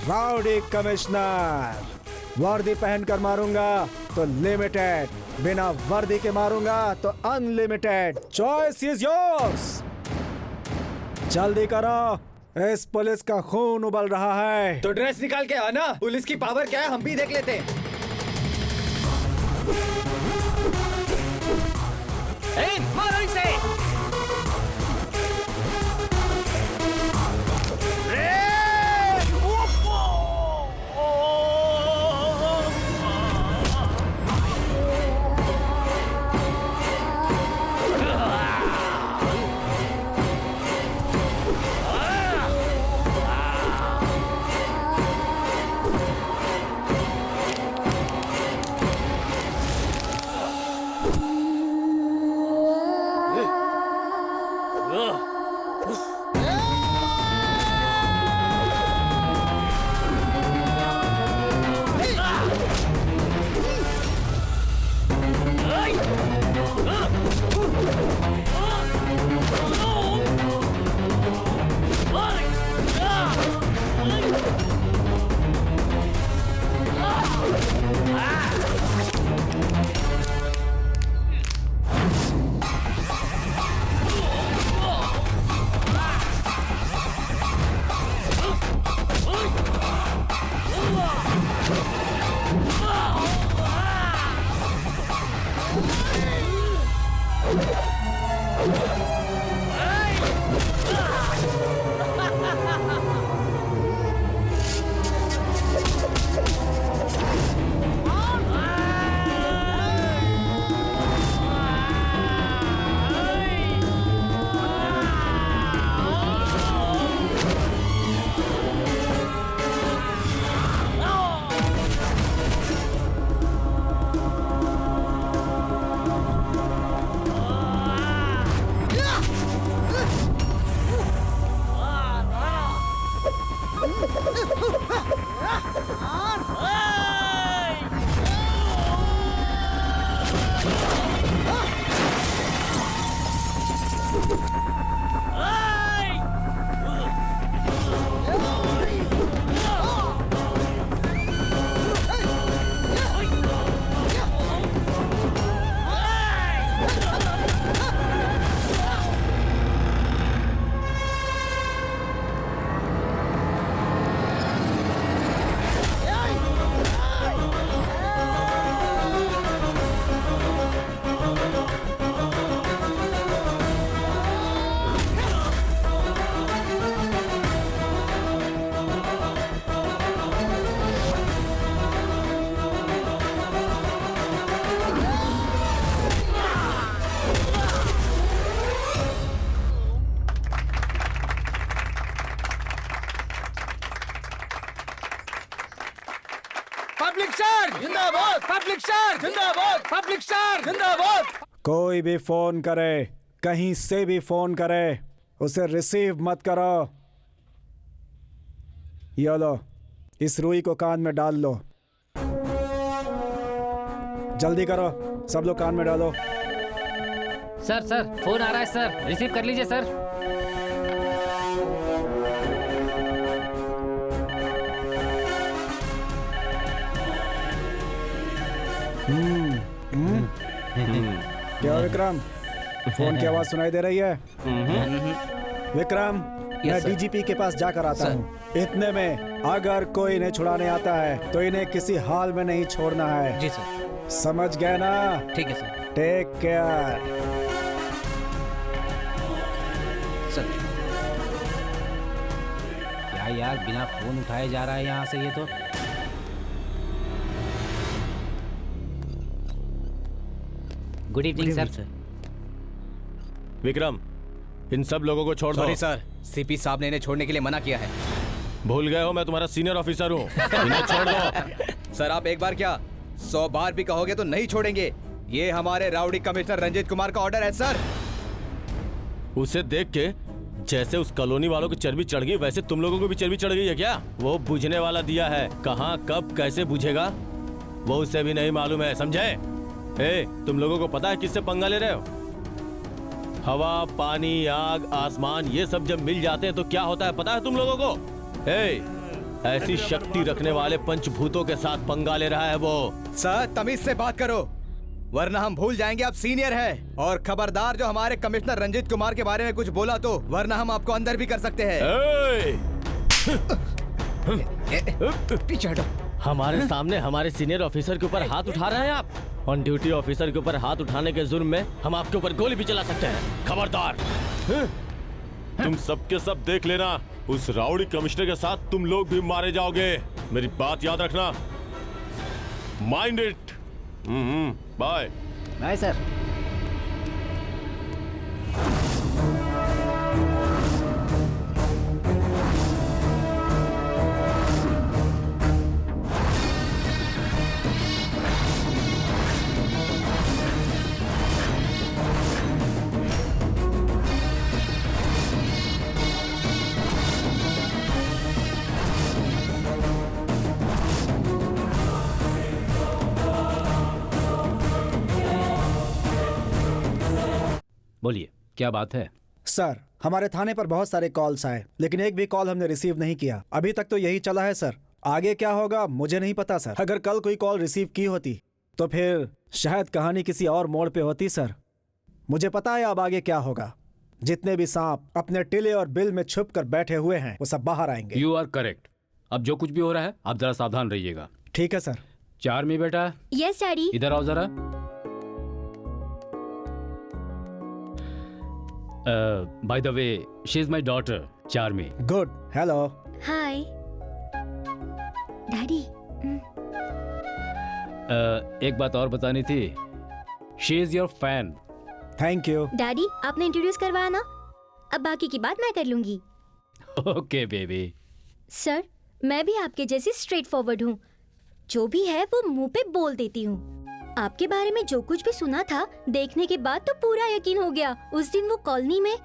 राउडी कमिश्नर। वर्दी पहनकर मारूंगा तो लिमिटेड, बिना वर्दी के मारूंगा तो अनलिमिटेड। Choice is yours. जल्दी करो, इस पुलिस का खून उबल रहा है। तो ड्रेस निकाल के आना, पुलिस की पावर क्या है हम भी देख लेते हैं। मारो इसे। पब्लिक चार्ज जिंदाबाद, पब्लिक चार्ज जिंदाबाद, पब्लिक चार्ज जिंदाबाद। कोई भी फोन करे, कहीं से भी फोन करे, उसे रिसीव मत करो। ये लो, इस रुई को कान में डाल लो। जल्दी करो, सब लोग कान में डालो। सर सर फोन आ रहा है सर, रिसीव कर लीजिए सर। क्या विक्रम, फोन की आवाज सुनाई दे रही है? विक्रम, मैं डीजीपी के पास जाकर आता हूँ। इतने में अगर कोई इन्हें छुड़ाने आता है तो इन्हें किसी हाल में नहीं छोड़ना है। जी सर। समझ गए ना? ठीक है सर। Take care. सर क्या यार, बिना फोन उठाए जा रहा है यहाँ से ये तो। Good evening sir. विक्रम, इन सब लोगों को छोड़ दो। सॉरी सर, सीपी साहब ने इन्हें छोड़ने के लिए मना किया है। भूल गए हो मैं तुम्हारा सीनियर ऑफिसर हूँ। इन्हें छोड़ दो। सर आप एक बार क्या 100 बार भी कहोगे तो नहीं छोड़ेंगे। ये हमारे राउडी कमिश्नर रंजीत कुमार का ऑर्डर है सर। उसे देख के जैसे उस कॉलोनी वालों को चर्बी चढ़ गई, वैसे तुम लोगों को भी चर्बी चढ़ गई है क्या? वो बुझने वाला दिया है, कहाँ कब कैसे बुझेगा वो उसे भी नहीं मालूम है, समझे? तुम लोगों को पता है किससे पंगा ले रहे हो? हवा, पानी, आग, आसमान, ये सब जब मिल जाते हैं तो क्या होता है पता है तुम लोगों को? ऐसी शक्ति रखने वाले पंचभूतों के साथ पंगा ले रहा है वो। सर तमीज से बात करो, वरना हम भूल जाएंगे आप सीनियर हैं। और खबरदार जो हमारे कमिश्नर रंजीत कुमार के बारे में कुछ बोला तो, वरना हम आपको अंदर भी कर सकते हैं। पीछे हटो। हमारे सामने हमारे सीनियर ऑफिसर के ऊपर हाथ उठा रहे हैं आप? ऑन ड्यूटी ऑफिसर के ऊपर हाथ उठाने के जुर्म में हम आपके ऊपर गोली भी चला सकते हैं। खबरदार। तुम सबके सब देख लेना, उस राउडी कमिश्नर के साथ तुम लोग भी मारे जाओगे। मेरी बात याद रखना। Mind it. Bye bye sir. बोलिए, क्या बात है? सर, हमारे थाने पर बहुत सारे कॉल्स आए, लेकिन एक भी कॉल हमने रिसीव नहीं किया। अभी तक तो यही चला है सर। आगे क्या होगा मुझे नहीं पता सर। अगर कल कोई कॉल रिसीव की होती तो फिर शायद कहानी किसी और मोड़ पे होती सर। मुझे पता है अब आगे क्या होगा। जितने भी सांप अपने टिले और बिल में छुप कर बैठे हुए हैं वो सब बाहर आएंगे। You are correct. अब जो कुछ भी हो रहा है आप जरा सावधान रहिएगा। ठीक है सर। चार्मी बेटा। Yes daddy. इधर आओ जरा। By the way, she is my daughter Charmi. Good. Hello. Hi daddy. एक बात और बतानी थी। She is your fan. Thank you daddy. आपने इंट्रोड्यूस करवाया ना, अब बाकी की बात मैं कर लूंगी। Okay baby. सर, मैं भी आपके जैसी स्ट्रेट फॉरवर्ड हूँ। जो भी है वो मुंह पे बोल देती हूँ। आपके बारे में जो कुछ भी सुना था, देखने के बाद तो पूरा यकीन हो गया। उस दिन वो कॉलोनी में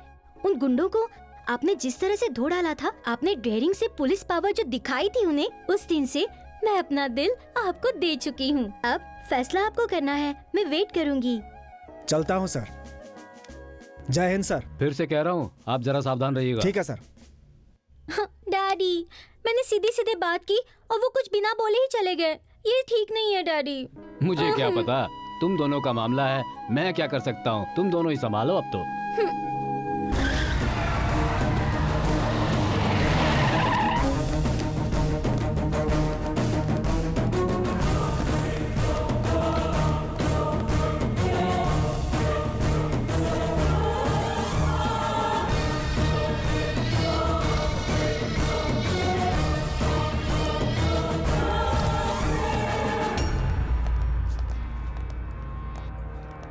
उन गुंडों को आपने जिस तरह से धो डाला था, आपने डेयरिंग से पुलिस पावर जो दिखाई थी उन्हें, उस दिन से मैं अपना दिल आपको दे चुकी हूँ। अब फैसला आपको करना है। मैं वेट करूँगी। चलता हूँ सर। जय हिंद सर। फिर से कह रहा हूँ, आप जरा सावधान रहिएगा। ठीक है सर। डैडी, मैंने सीधी सीधे बात की और वो कुछ बिना बोले ही चले गए। ये ठीक नहीं है डैडी। मुझे क्या पता, तुम दोनों का मामला है, मैं क्या कर सकता हूँ। तुम दोनों ही संभालो अब तो।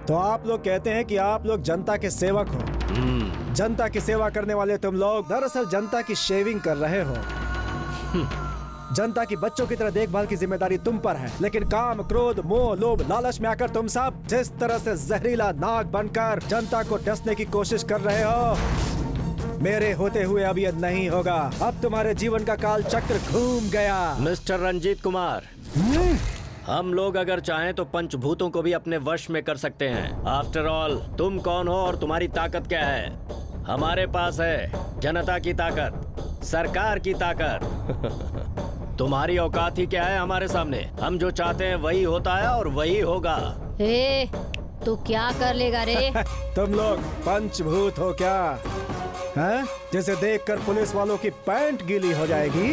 तो आप लोग कहते हैं कि आप लोग जनता के सेवक हो। जनता की सेवा करने वाले तुम लोग दरअसल जनता की शेविंग कर रहे हो। जनता की बच्चों की तरह देखभाल की जिम्मेदारी तुम पर है, लेकिन काम, क्रोध, मोह, लोभ, लालच में आकर तुम सब जिस तरह से जहरीला नाग बनकर जनता को डसने की कोशिश कर रहे हो, मेरे होते हुए अब ये नहीं होगा। अब तुम्हारे जीवन का काल चक्र घूम गया। मिस्टर रंजीत कुमार, हम लोग अगर चाहें तो पंचभूतों को भी अपने वश में कर सकते हैं। आफ्टर ऑल, तुम कौन हो और तुम्हारी ताकत क्या है? हमारे पास है जनता की ताकत, सरकार की ताकत। तुम्हारी औकात ही क्या है हमारे सामने? हम जो चाहते हैं वही होता है और वही होगा। ए, तू क्या कर लेगा रे? तुम लोग पंचभूत हो क्या? हैं? जिसे देखकर पुलिस वालों की पैंट गीली हो जाएगी।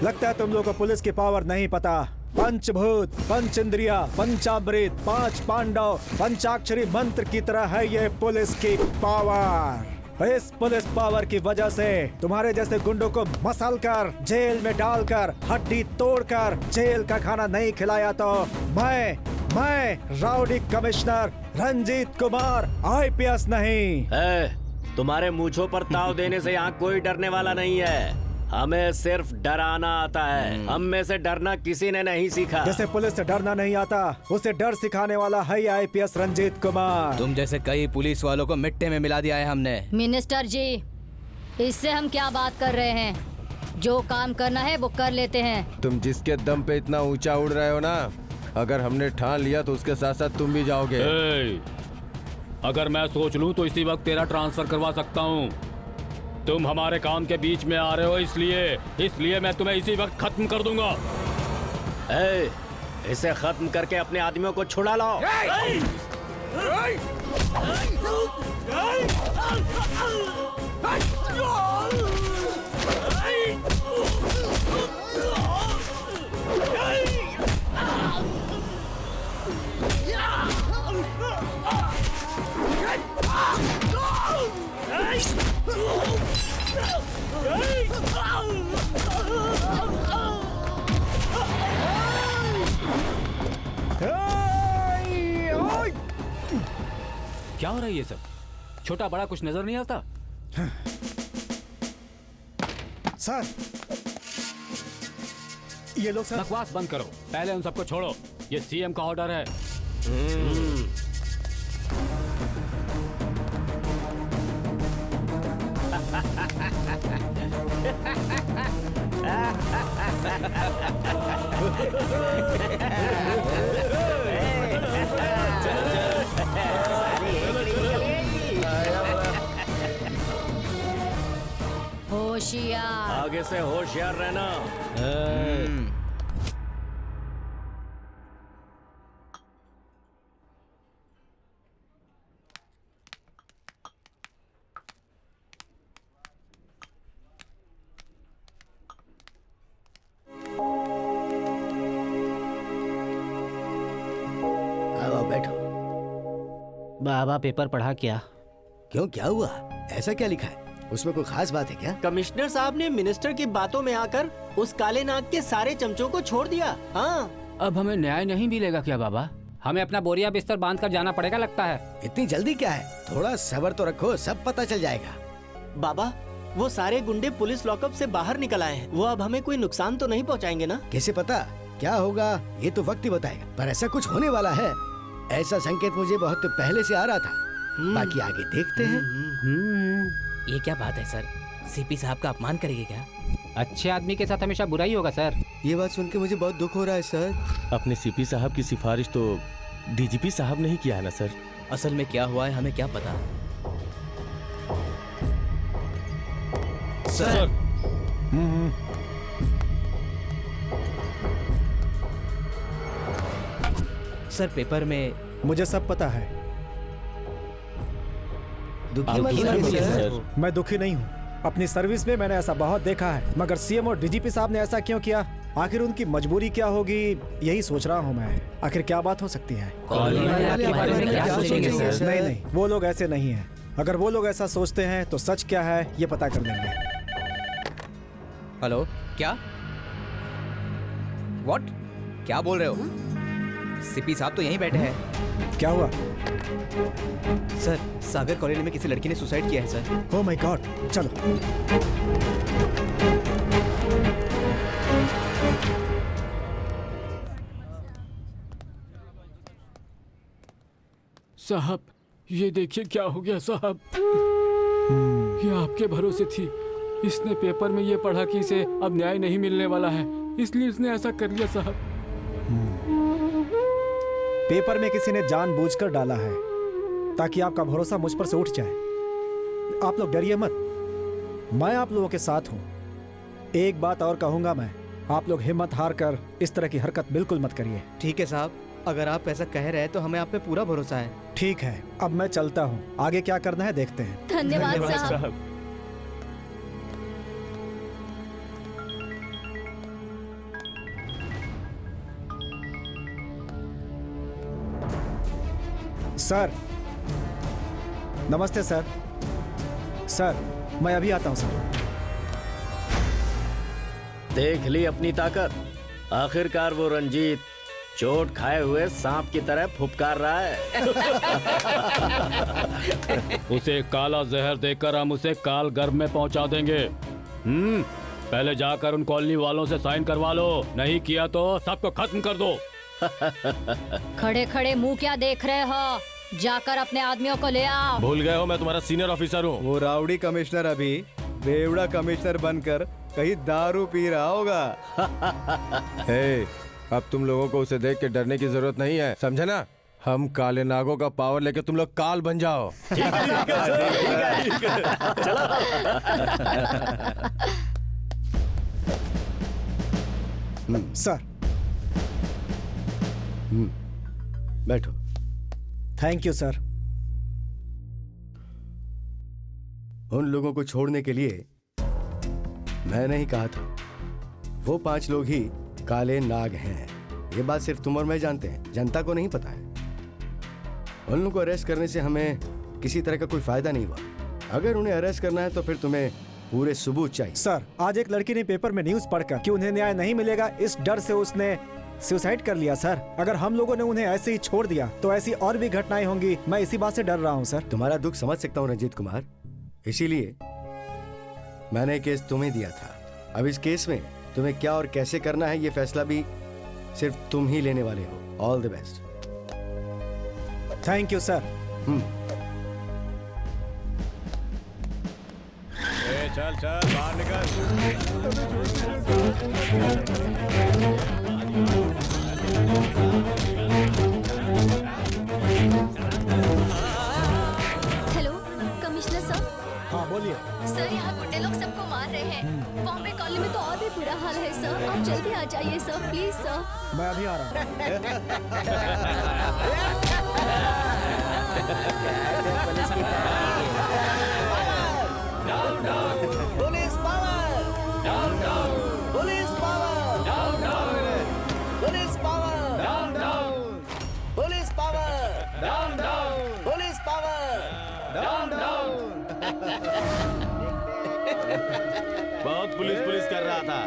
लगता है तुम लोगों को पुलिस की पावर नहीं पता। पंचभूत, पंच इंद्रिया, पंचामृत, 5 पांडव, पंचाक्षरी मंत्र की तरह है ये पुलिस की पावर। इस पुलिस पावर की वजह से तुम्हारे जैसे गुंडों को मसल कर, जेल में डालकर, हड्डी तोड़कर जेल का खाना नहीं खिलाया तो मैं rowdy commissioner Ranjit Kumar IPS नहीं। तुम्हारे मूंछों पर ताव देने से यहाँ कोई डरने वाला नहीं है। हमें सिर्फ डराना आता है। हम में से डरना किसी ने नहीं सीखा। जैसे पुलिस से डरना नहीं आता, उसे डर सिखाने वाला है IPS रंजीत कुमार। तुम जैसे कई पुलिस वालों को मिट्टी में मिला दिया है हमने। मिनिस्टर जी, इससे हम क्या बात कर रहे हैं? जो काम करना है वो कर लेते हैं। तुम जिसके दम पे इतना ऊंचा उड़ रहे हो ना, अगर हमने ठान लिया तो उसके साथ साथ तुम भी जाओगे। अगर मैं सोच लूं तो इसी वक्त तेरा ट्रांसफर करवा सकता हूं। तुम हमारे काम के बीच में आ रहे हो, इसलिए मैं तुम्हें इसी वक्त खत्म कर दूंगा। इसे खत्म करके अपने आदमियों को छुड़ा लाओ। क्या हो रहा है ये सब? छोटा बड़ा कुछ नजर नहीं आता? सर, ये लोग सर। बकवास बंद करो, पहले उन सबको छोड़ो। ये CM का ऑर्डर है। चलो से होशियार रहना। आओ बैठो। बाबा पेपर पढ़ा क्या? क्यों, क्या हुआ? ऐसा क्या लिखा है? उसमें कोई खास बात है क्या? कमिश्नर साहब ने मिनिस्टर की बातों में आकर उस काले नाग के सारे चमचों को छोड़ दिया। हाँ। अब हमें न्याय नहीं मिलेगा क्या बाबा? हमें अपना बोरिया बिस्तर बांध कर जाना पड़ेगा लगता है। इतनी जल्दी क्या है? थोड़ा सब्र तो रखो, सब पता चल जाएगा। बाबा, वो सारे गुंडे पुलिस लॉकअप से बाहर निकल आए हैं। वो अब हमें कोई नुकसान तो नहीं पहुंचाएंगे ना? कैसे पता क्या होगा? ये तो वक्त ही बताएगा, पर ऐसा कुछ होने वाला है। ऐसा संकेत मुझे बहुत पहले से आ रहा था। बाकी आगे देखते हैं। ये क्या बात है सर? सीपी साहब का अपमान करेंगे क्या? अच्छे आदमी के साथ हमेशा बुराई होगा सर। ये बात सुन के मुझे बहुत दुख हो रहा है सर। अपने सीपी साहब की सिफारिश तो डीजीपी साहब ने ही किया है ना सर? असल में क्या हुआ है हमें क्या पता। सर। सर पेपर में मुझे सब पता है। दुखी मत होइए सर। मैं दुखी नहीं हूँ। अपनी सर्विस में मैंने ऐसा बहुत देखा है, मगर सीएम और डीजीपी साहब ने ऐसा क्यों किया? आखिर उनकी मजबूरी क्या होगी, यही सोच रहा हूँ मैं। आखिर क्या बात हो सकती है? नहीं नहीं, वो लोग ऐसे नहीं हैं। अगर वो लोग ऐसा सोचते हैं तो सच क्या है ये पता कर लेंगे। हेलो, क्या? व्हाट? क्या बोल रहे हो? सीपी साहब तो यहीं बैठे हैं। क्या हुआ? सर, सागर कॉलोनी में किसी लड़की ने सुसाइड किया है सर। ओह माय गॉड, चलो। साहब, ये देखिए क्या हो गया साहब। ये आपके भरोसे थी। इसने पेपर में ये पढ़ा कि इसे अब न्याय नहीं मिलने वाला है, इसलिए इसने ऐसा कर लिया साहब। पेपर में किसी ने जानबूझकर डाला है ताकि आपका भरोसा मुझ पर से उठ जाए। आप लोग डरिए मत, मैं आप लोगों के साथ हूं। एक बात और कहूंगा मैं, आप लोग हिम्मत हार कर इस तरह की हरकत बिल्कुल मत करिए। ठीक है साहब, अगर आप ऐसा कह रहे हैं तो हमें आप पे पूरा भरोसा है। ठीक है, अब मैं चलता हूँ। आगे क्या करना है देखते हैं। धन्यवाद साहब। सर, नमस्ते सर। सर, मैं अभी आता हूँ सर। देख ली अपनी ताकत। आखिरकार वो रंजीत चोट खाए हुए सांप की तरह फुफकार रहा है। उसे काला जहर देकर हम उसे काल गर्भ में पहुंचा देंगे। पहले जाकर उन कॉलोनी वालों से साइन करवा लो, नहीं किया तो सबको खत्म कर दो। खड़े खड़े मुंह क्या देख रहे हो? जाकर अपने आदमियों को ले आओ। भूल गए हो मैं तुम्हारा सीनियर ऑफिसर हूँ। वो राउडी कमिश्नर अभी बेवड़ा कमिश्नर बनकर कहीं दारू पी रहा होगा। हे, अब तुम लोगों को उसे देख के डरने की जरूरत नहीं है, समझे ना? हम काले नागों का पावर लेके तुम लोग काल बन जाओ। सर, बैठो। Thank you sir. उन लोगों को छोड़ने के लिए मैंने ही कहा था। वो 5 लोग ही काले नाग हैं। ये बात सिर्फ तुम और मैं जानते हैं, जनता को नहीं पता है। उन लोगों को अरेस्ट करने से हमें किसी तरह का कोई फायदा नहीं हुआ। अगर उन्हें अरेस्ट करना है तो फिर तुम्हें पूरे सबूत चाहिए। सर, आज एक लड़की ने पेपर में न्यूज़ पढ़कर कि उन्हें न्याय नहीं मिलेगा, इस डर से उसने सुसाइड कर लिया सर। अगर हम लोगों ने उन्हें ऐसे ही छोड़ दिया तो ऐसी और भी घटनाएं होंगी। मैं इसी बात से डर रहा हूँ सर। तुम्हारा दुख समझ सकता हूँ रंजीत कुमार, इसीलिए मैंने केस तुम्हें दिया था। अब इस केस में तुम्हें क्या और कैसे करना है ये फैसला भी सिर्फ तुम ही लेने वाले हो। All the best. Thank you sir. चल चल बाहर निकल। Hello commissioner sir. हाँ बोलिए। सर, यहाँ गुंडे लोग सबको मार रहे हैं। वो हमें कॉलोनी में हाल है सर? आप जल्दी आ जाइए सर, प्लीज सर। मैं अभी आ रहा हूँ। Police power, police power, police power, police power, police बहुत पुलिस पुलिस कर रहा था।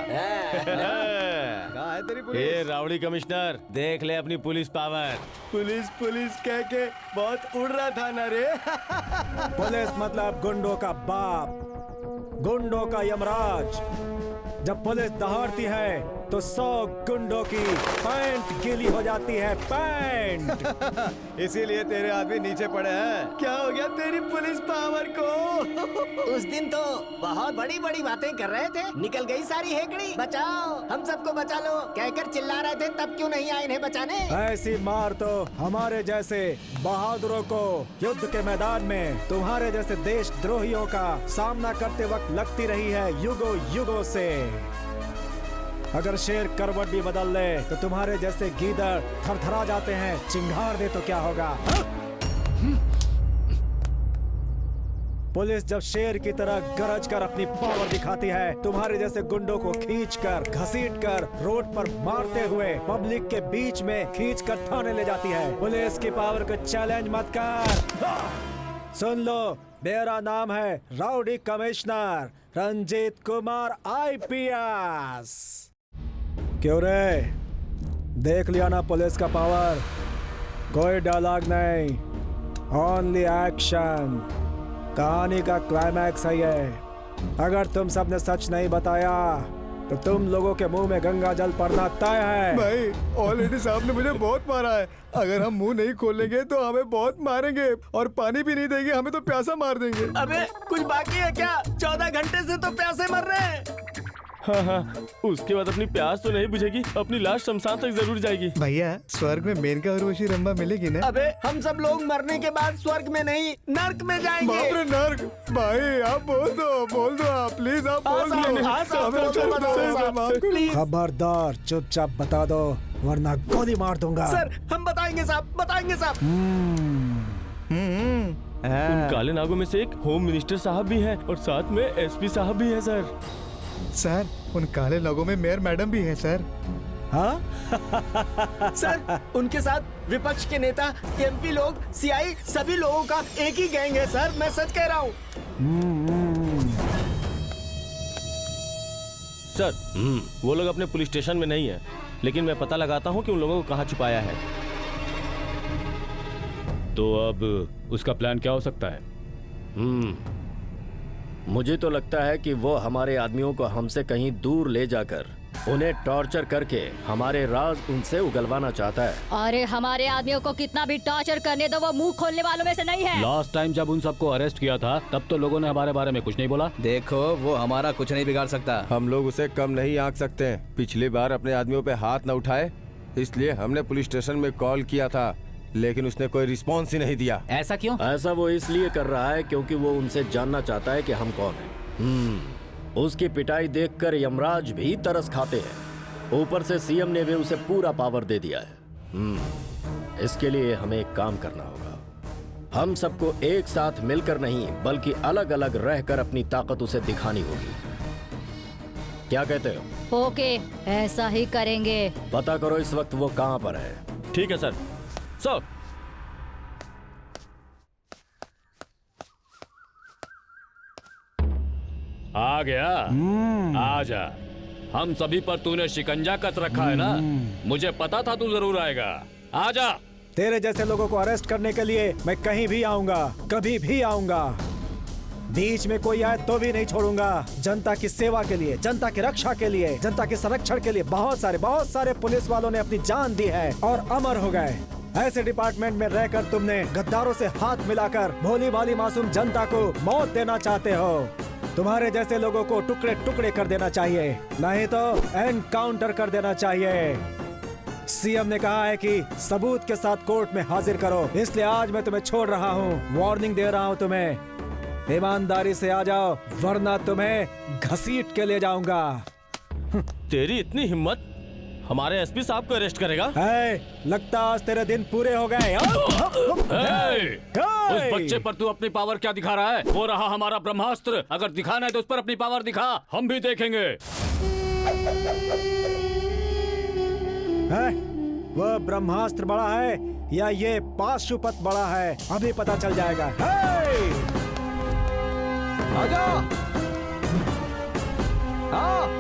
कहाँ है तेरी पुलिस? ये रावड़ी कमिश्नर, देख ले अपनी पुलिस पावर। पुलिस पुलिस कह के बहुत उड़ रहा था ना रे। पुलिस मतलब गुंडों का बाप, गुंडों का यमराज। जब पुलिस दहाड़ती है तो 100 गुंडों की पैंट गीली हो जाती है, पैंट। इसीलिए तेरे आदमी नीचे पड़े हैं। क्या हो गया तेरी पुलिस पावर को? उस दिन तो बहुत बड़ी बड़ी बातें कर रहे थे, निकल गई सारी हेकड़ी। बचाओ, हम सबको बचा लो कहकर चिल्ला रहे थे, तब क्यों नहीं आए इन्हें बचाने? ऐसी मार तो हमारे जैसे बहादुरों को युद्ध के मैदान में तुम्हारे जैसे देशद्रोहियों का सामना करते वक्त लगती रही है, युगों युगों से। अगर शेर करवट भी बदल ले तो तुम्हारे जैसे गीदड़ थरथरा जाते हैं, चिंगार दे तो क्या होगा? पुलिस जब शेर की तरह गरज कर अपनी पावर दिखाती है, तुम्हारे जैसे गुंडों को खींचकर, घसीटकर रोड पर मारते हुए पब्लिक के बीच में खींचकर थाने ले जाती है। पुलिस की पावर को चैलेंज मत कर। सुन लो, मेरा नाम है rowdy commissioner Ranjit Kumar IPS। क्यों रे, देख लिया ना पुलिस का पावर? कोई डायलॉग नहीं, ओनली एक्शन। कहानी का क्लाइमैक्स है ये। अगर तुम सबने सच नहीं बताया तो तुम लोगों के मुंह में गंगा जल पड़ना तय है। भाई, ऑलरेडी साहब ने मुझे बहुत मारा है। अगर हम मुंह नहीं खोलेंगे तो हमें बहुत मारेंगे, और पानी भी नहीं देंगे हमें तो प्यासा मार देंगे। अबे कुछ बाकी है क्या? 14 घंटे से तो प्यासे मर रहे हैं। हाँ हाँ, उसके बाद अपनी प्यास तो नहीं बुझेगी, अपनी लाश शमशान तक जरूर जाएगी। भैया, स्वर्ग में मेनका उर्वशी रंभा मिलेगी ना? अबे हम सब लोग मरने के बाद स्वर्ग में नहीं, नर्क में जाएंगे। बाप रे, नर्क? भाई आप बोल दो आप, प्लीज आप बोल दो। खबरदार, चुपचाप बता दो वरना गोली मार दूंगा। सर हम बताएंगे साहब, बताएंगे साहब। उन काले नागों में से एक होम मिनिस्टर साहब भी हैं और साथ में SP साहब भी हैं सर। सर, उन काले लोगों में मेयर मैडम भी है सर। हाँ? सर, उनके साथ विपक्ष के नेता, MP लोग, CI, सभी लोगों का एक ही गैंग है सर, मैं सच कह रहा हूँ। सर, वो लोग अपने पुलिस स्टेशन में नहीं है, लेकिन मैं पता लगाता हूँ कि उन लोगों को कहाँ छुपाया है। तो अब उसका प्लान क्या हो सकता है? मुझे तो लगता है कि वो हमारे आदमियों को हमसे कहीं दूर ले जाकर उन्हें टॉर्चर करके हमारे राज उनसे उगलवाना चाहता है। अरे हमारे आदमियों को कितना भी टॉर्चर करने दो, वो मुंह खोलने वालों में से नहीं है। लास्ट टाइम जब उन सबको अरेस्ट किया था तब तो लोगों ने हमारे बारे में कुछ नहीं बोला। देखो, वो हमारा कुछ नहीं बिगाड़ सकता। हम लोग उसे कम नहीं आंक सकते। पिछली बार अपने आदमियों पे हाथ न उठाए, इसलिए हमने पुलिस स्टेशन में कॉल किया था, लेकिन उसने कोई रिस्पॉन्स ही नहीं दिया। ऐसा क्यों? ऐसा वो इसलिए कर रहा है क्योंकि वो उनसे जानना चाहता है कि हम कौन हैं। उसकी पिटाई देखकर यमराज भी तरस खाते हैं। ऊपर से CM ने भी उसे पूरा पावर दे दिया है। इसके लिए हमें एक काम करना होगा। हम सबको एक साथ मिलकर नहीं, बल्कि अलग अलग रहकर अपनी ताकत उसे दिखानी होगी। क्या कहते हो? ओके, ऐसा ही करेंगे। पता करो इस वक्त वो कहाँ पर है। ठीक है सर। सर, आ गया? आजा। हम सभी पर तूने शिकंजा कस रखा है ना, मुझे पता था तू जरूर आएगा। आजा। तेरे जैसे लोगों को अरेस्ट करने के लिए मैं कहीं भी आऊंगा, कभी भी आऊंगा। बीच में कोई आए तो भी नहीं छोड़ूंगा। जनता की सेवा के लिए, जनता की रक्षा के लिए, जनता के संरक्षण के लिए बहुत सारे पुलिस वालों ने अपनी जान दी है और अमर हो गए। ऐसे डिपार्टमेंट में रहकर तुमने गद्दारों से हाथ मिलाकर भोली भाली मासूम जनता को मौत देना चाहते हो। तुम्हारे जैसे लोगों को टुकड़े टुकड़े कर देना चाहिए, नहीं तो एनकाउंटर कर देना चाहिए। CM ने कहा है कि सबूत के साथ कोर्ट में हाजिर करो, इसलिए आज मैं तुम्हें छोड़ रहा हूँ। वार्निंग दे रहा हूँ तुम्हें, ईमानदारी से आ जाओ वरना तुम्हें घसीट के ले जाऊंगा। तेरी इतनी हिम्मत, हमारे एसपी साहब को अरेस्ट करेगा? लगता आज तेरे दिन पूरे हो गए। उस बच्चे पर तू अपनी पावर क्या दिखा रहा है? वो रहा हमारा ब्रह्मास्त्र। अगर दिखाना है तो उस पर अपनी पावर दिखा, हम भी देखेंगे। वो ब्रह्मास्त्र बड़ा है या ये पाशुपत बड़ा है, अभी पता चल जाएगा। आजा। हाँ।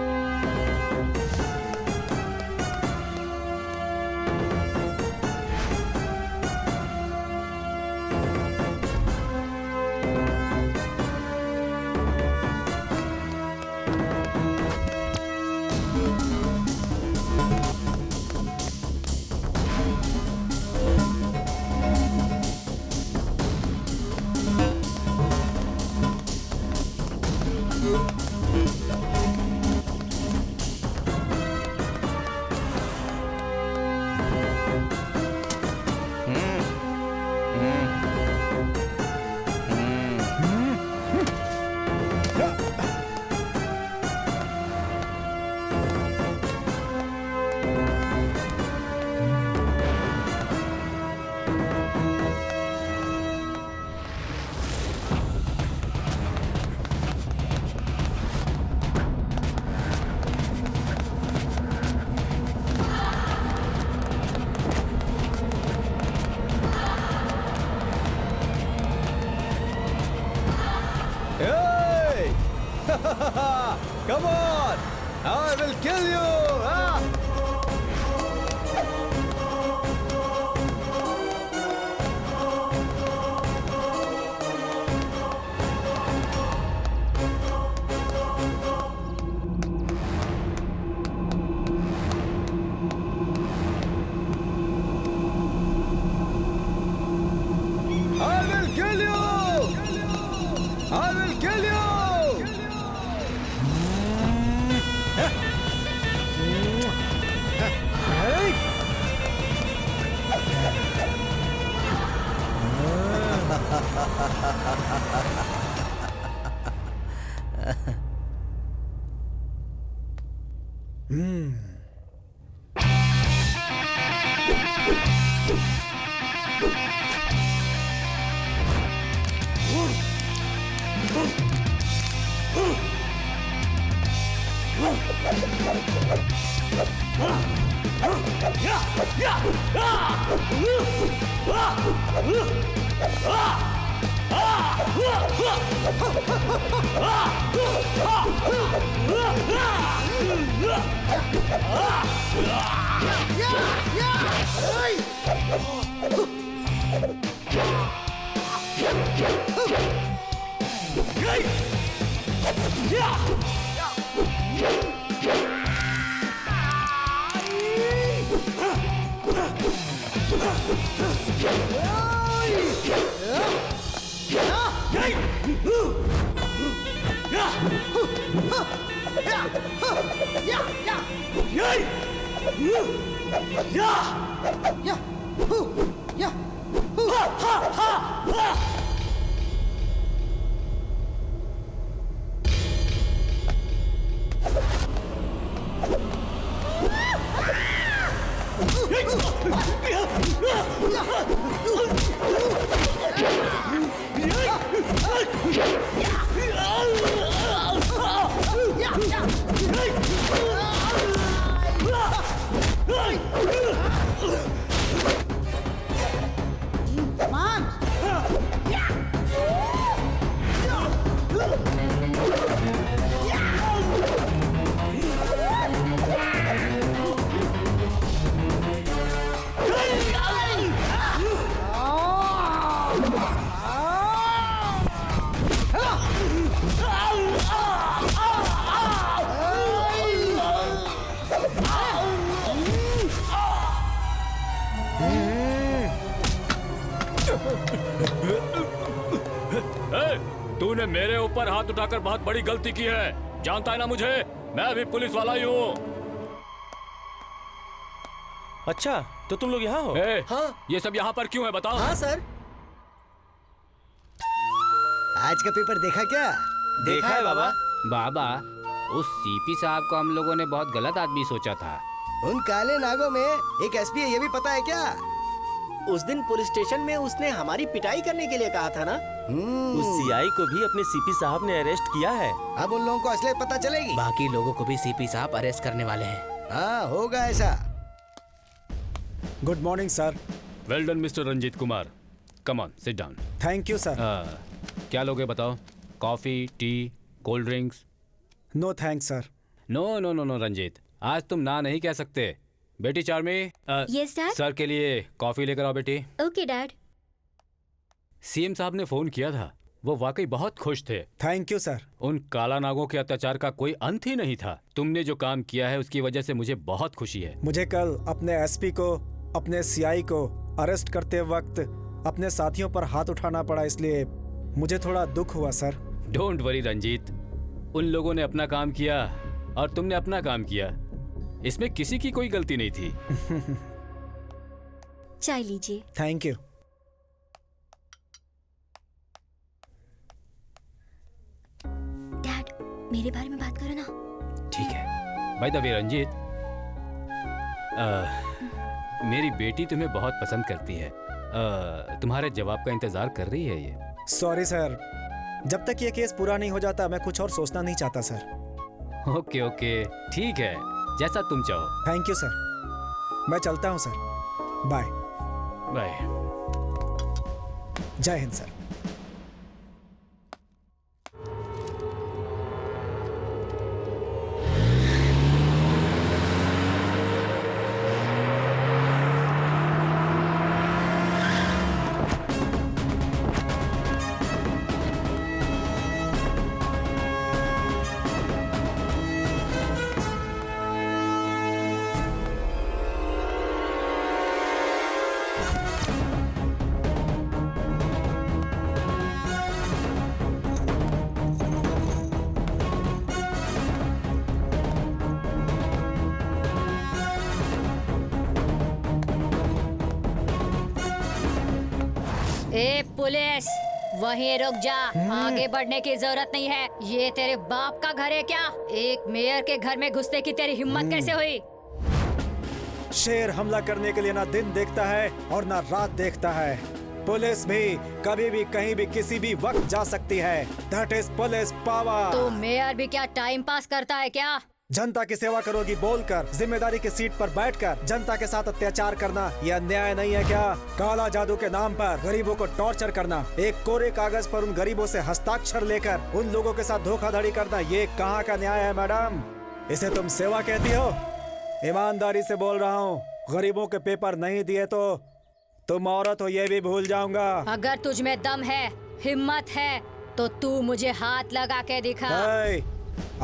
Come on! I will kill you! I will kill you! I will kill you! तूने मेरे ऊपर हाथ उठाकर बहुत बड़ी गलती की है, जानता है ना मुझे? मैं भी पुलिस वाला ही हूँ। अच्छा, तो तुम लोग यहाँ हो? हाँ। ये सब यहाँ पर क्यों है बताओ? हाँ सर। आज का पेपर देखा क्या? देखा है बाबा। बाबा, उस सीपी साहब को हम लोगों ने बहुत गलत आदमी सोचा था। उन काले नागों में एक एसपी है, ये भी पता है क्या? उस दिन पुलिस स्टेशन में उसने हमारी पिटाई करने के लिए कहा था ना। उस सीआई को भी अपने सीपी साहब ने अरेस्ट किया है। अब उन लोगों को असलियत पता चलेगी। बाकी लोगों को भी सीपी साहब अरेस्ट करने वाले हैं। हाँ, होगा ऐसा। Good morning sir. Well done mister Ranjit Kumar. Come on, sit down. Thank you sir. क्या लोगे बताओ? Coffee, tea, cold drinks? No thanks sir. No no no no Ranjit, आज तुम ना नहीं कह सकते। बेटी चार्मी, यस डैड। सर के लिए कॉफी लेकर आओ बेटी। Okay dad. सीएम साहब ने फोन किया था, वो वाकई बहुत खुश थे। Thank you sir. उन काला नागों के अत्याचार का कोई अंत ही नहीं था। तुमने जो काम किया है उसकी वजह से मुझे बहुत खुशी है। मुझे कल अपने एसपी को, अपने सीआई को अरेस्ट करते वक्त अपने साथियों पर हाथ उठाना पड़ा, इसलिए मुझे थोड़ा दुख हुआ सर। डोंट वरी रंजीत, उन लोगों ने अपना काम किया और तुमने अपना काम किया, इसमें किसी की कोई गलती नहीं थी। चाय लीजिए। Thank you. डैड, मेरे बारे में बात करो ना। ठीक है। बाय द वे रंजीत, मेरी बेटी तुम्हें बहुत पसंद करती है। तुम्हारे जवाब का इंतजार कर रही है ये। सॉरी सर, जब तक ये केस पूरा नहीं हो जाता मैं कुछ और सोचना नहीं चाहता सर। ओके ओके, ठीक है, जैसा तुम चाहो। Thank you sir. मैं चलता हूँ सर। Bye bye. जय हिंद सर। ए पुलिस, वहीं रुक जा, आगे बढ़ने की जरूरत नहीं है। ये तेरे बाप का घर है क्या? एक मेयर के घर में घुसने की तेरी हिम्मत कैसे हुई? शेर हमला करने के लिए ना दिन देखता है और ना रात देखता है। पुलिस भी कभी भी कहीं भी किसी भी वक्त जा सकती है। That is police power. तो मेयर भी क्या टाइम पास करता है क्या? जनता की सेवा करोगी बोलकर, जिम्मेदारी की सीट पर बैठकर जनता के साथ अत्याचार करना यह अन्याय नहीं है क्या? काला जादू के नाम पर गरीबों को टॉर्चर करना, एक कोरे कागज पर उन गरीबों से हस्ताक्षर लेकर उन लोगों के साथ धोखाधड़ी करना, ये कहाँ का न्याय है मैडम? इसे तुम सेवा कहती हो? ईमानदारी से बोल रहा हूँ, गरीबों के पेपर नहीं दिए तो तुम औरत हो ये भी भूल जाऊंगा। अगर तुझ में दम है, हिम्मत है, तो तू मुझे हाथ लगा के दिखा।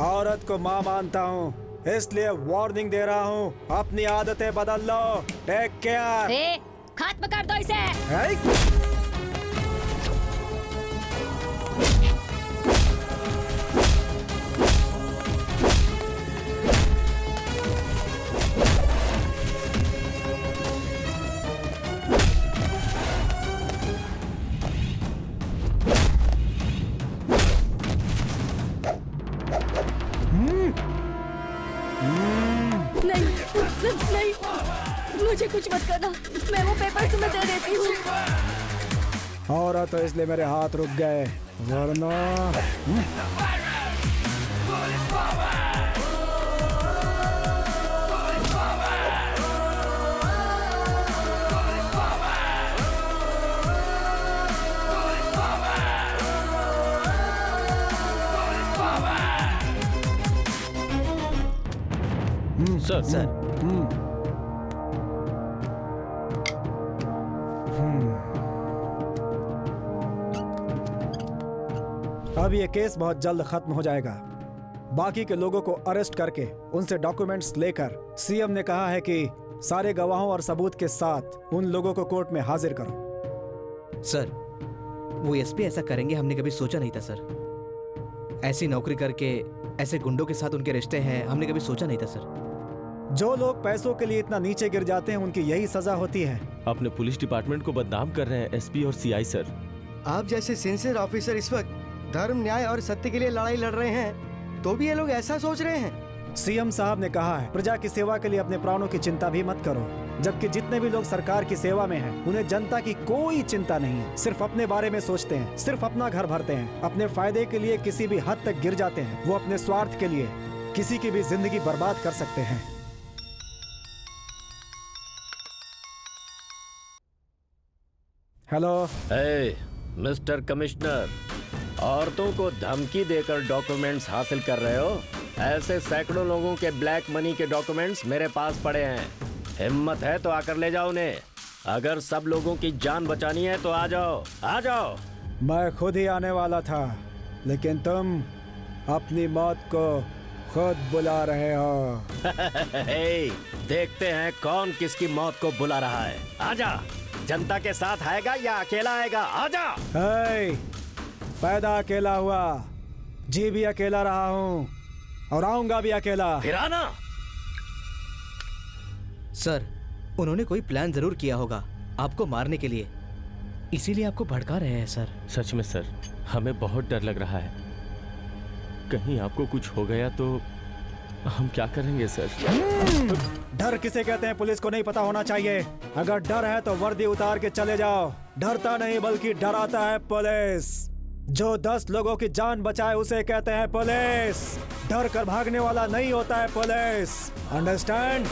औरत को माँ मानता हूँ, इसलिए वार्निंग दे रहा हूँ, अपनी आदतें बदल लो। Take care. खत्म कर दो इसे। नहीं, मुझे कुछ मत करना, मैं वो पेपर तुम्हें दे देती हूँ। और तो इसलिए मेरे हाथ रुक गए, वरना सर अब ये केस बहुत जल्द खत्म हो जाएगा। बाकी के लोगों को अरेस्ट करके उनसे डॉक्यूमेंट्स लेकर सीएम ने कहा है कि सारे गवाहों और सबूत के साथ उन लोगों को कोर्ट में हाजिर करो। सर, वो एसपी ऐसा करेंगे हमने कभी सोचा नहीं था सर। ऐसी नौकरी करके ऐसे गुंडों के साथ उनके रिश्ते हैं, हमने कभी सोचा नहीं था सर। जो लोग पैसों के लिए इतना नीचे गिर जाते हैं उनकी यही सजा होती है। अपने पुलिस डिपार्टमेंट को बदनाम कर रहे हैं एसपी और सीआई सर। आप जैसे सिंसियर ऑफिसर इस वक्त धर्म, न्याय और सत्य के लिए लड़ाई लड़ रहे हैं, तो भी ये लोग ऐसा सोच रहे हैं। सीएम साहब ने कहा है प्रजा की सेवा के लिए अपने प्राणों की चिंता भी मत करो, जबकि जितने भी लोग सरकार की सेवा में हैं, उन्हें जनता की कोई चिंता नहीं है। सिर्फ अपने बारे में सोचते हैं, सिर्फ अपना घर भरते हैं, अपने फायदे के लिए किसी भी हद तक गिर जाते हैं। वो अपने स्वार्थ के लिए किसी की भी जिंदगी बर्बाद कर सकते हैं। हेलो। मिस्टर कमिश्नर, औरतों को धमकी देकर डॉक्यूमेंट्स हासिल कर रहे हो? ऐसे सैकड़ों लोगों के ब्लैक मनी के डॉक्यूमेंट्स मेरे पास पड़े हैं। हिम्मत है तो आकर ले जाओ उन्हें। अगर सब लोगों की जान बचानी है तो आ जाओ, आ जाओ। मैं खुद ही आने वाला था, लेकिन तुम अपनी मौत को खुद बुला रहे हो। देखते हैं कौन किसकी मौत को बुला रहा है। आजा, जनता के साथ आएगा या अकेला आएगा? आजा। पैदा अकेला हुआ, जी भी अकेला रहा हूँ और आऊंगा भी अकेला। फिर आना। सर, उन्होंने कोई प्लान जरूर किया होगा आपको मारने के लिए, इसीलिए आपको भड़का रहे हैं सर। सच में सर, हमें बहुत डर लग रहा है। कहीं आपको कुछ हो गया तो हम क्या करेंगे सर? डर किसे कहते हैं पुलिस को नहीं पता होना चाहिए। अगर डर है तो वर्दी उतार के चले जाओ। डरता नहीं बल्कि डराता है पुलिस। जो 10 लोगों की जान बचाए उसे कहते हैं पुलिस। डर कर भागने वाला नहीं होता है पुलिस। अंडरस्टैंड?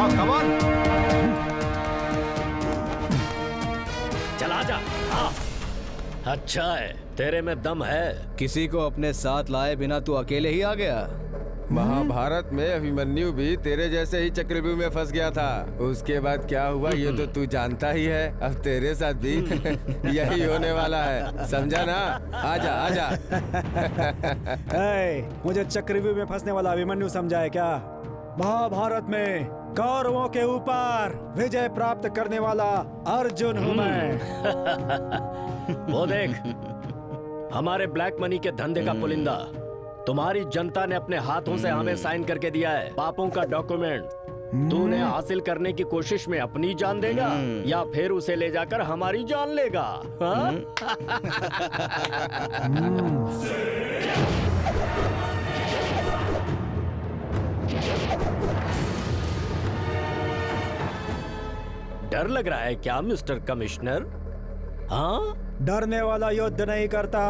Come on. चला जा। अच्छा है, तेरे में दम है। किसी को अपने साथ लाए बिना तू अकेले ही आ गया? महाभारत में अभिमन्यु भी तेरे जैसे ही चक्रव्यूह में फंस गया था। उसके बाद क्या हुआ ये तो तू जानता ही है। अब तेरे साथ भी यही होने वाला है, समझा ना? आजा आजा। मुझे चक्रव्यूह में फंसने वाला अभिमन्यु समझा है क्या? महाभारत में कौरवों के ऊपर विजय प्राप्त करने वाला अर्जुन हूँ मैं। वो देख, हमारे ब्लैक मनी के धंधे का पुलिंदा तुम्हारी जनता ने अपने हाथों से हमें साइन करके दिया है। पापों का डॉक्यूमेंट तू उन्हें हासिल करने की कोशिश में अपनी जान देगा या फिर उसे ले जाकर हमारी जान लेगा? डर लग रहा है क्या मिस्टर कमिश्नर? हाँ, डरने वाला युद्ध नहीं करता,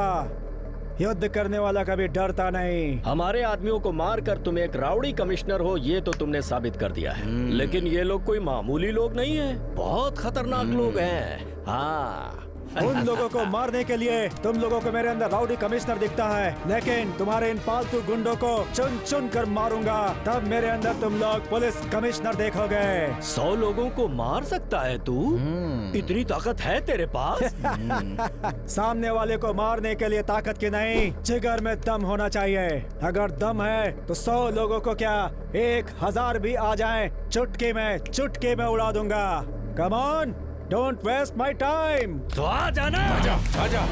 युद्ध करने वाला कभी डरता नहीं। हमारे आदमियों को मारकर तुम एक राउडी कमिश्नर हो ये तो तुमने साबित कर दिया है। लेकिन ये लोग कोई मामूली लोग नहीं है, बहुत खतरनाक लोग हैं। हाँ, उन लोगों को मारने के लिए तुम लोगों को मेरे अंदर राउडी कमिश्नर दिखता है, लेकिन तुम्हारे इन पालतू गुंडों को चुन चुन कर मारूंगा, तब मेरे अंदर तुम लोग पुलिस कमिश्नर देखोगे। 100 लोगों को मार सकता है तू? इतनी ताकत है तेरे पास? सामने वाले को मारने के लिए ताकत की नहीं, जिगर में दम होना चाहिए। अगर दम है तो 100 लोगों को क्या 1000 भी आ जाएं, चुटकी में उड़ा दूंगा। Come on, don't waste my time. तो आ जाना। आजा आजा।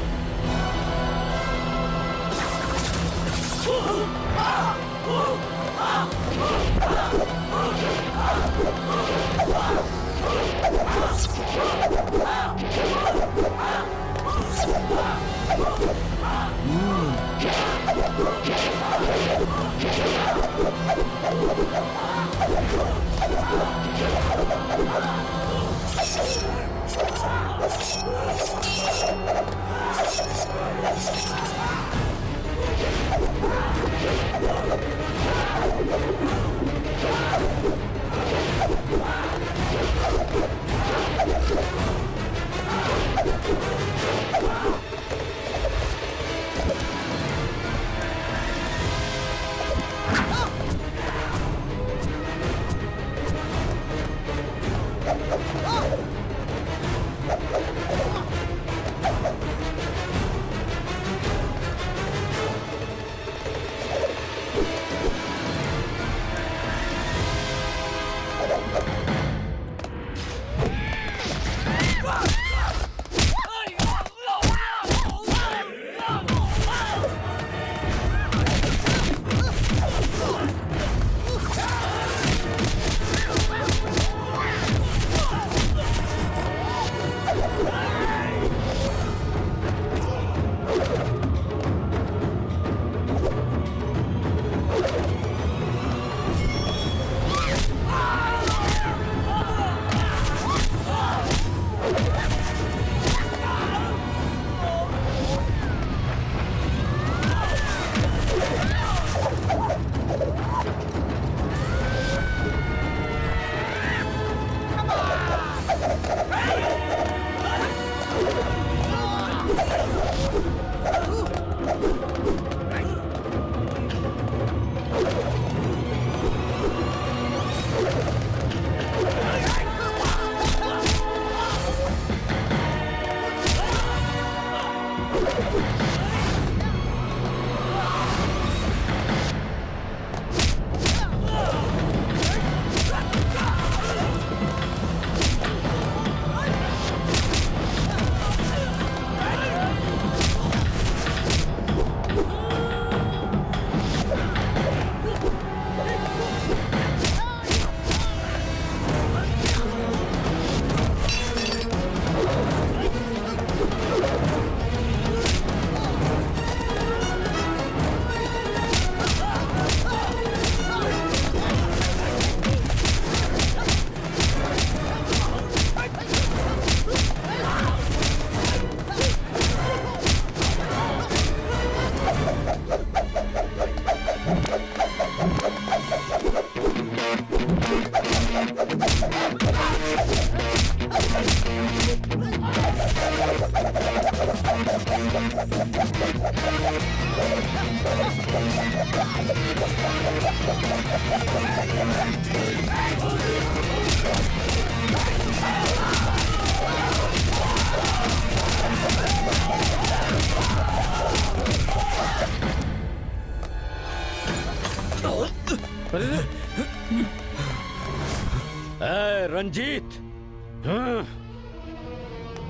रंजीत,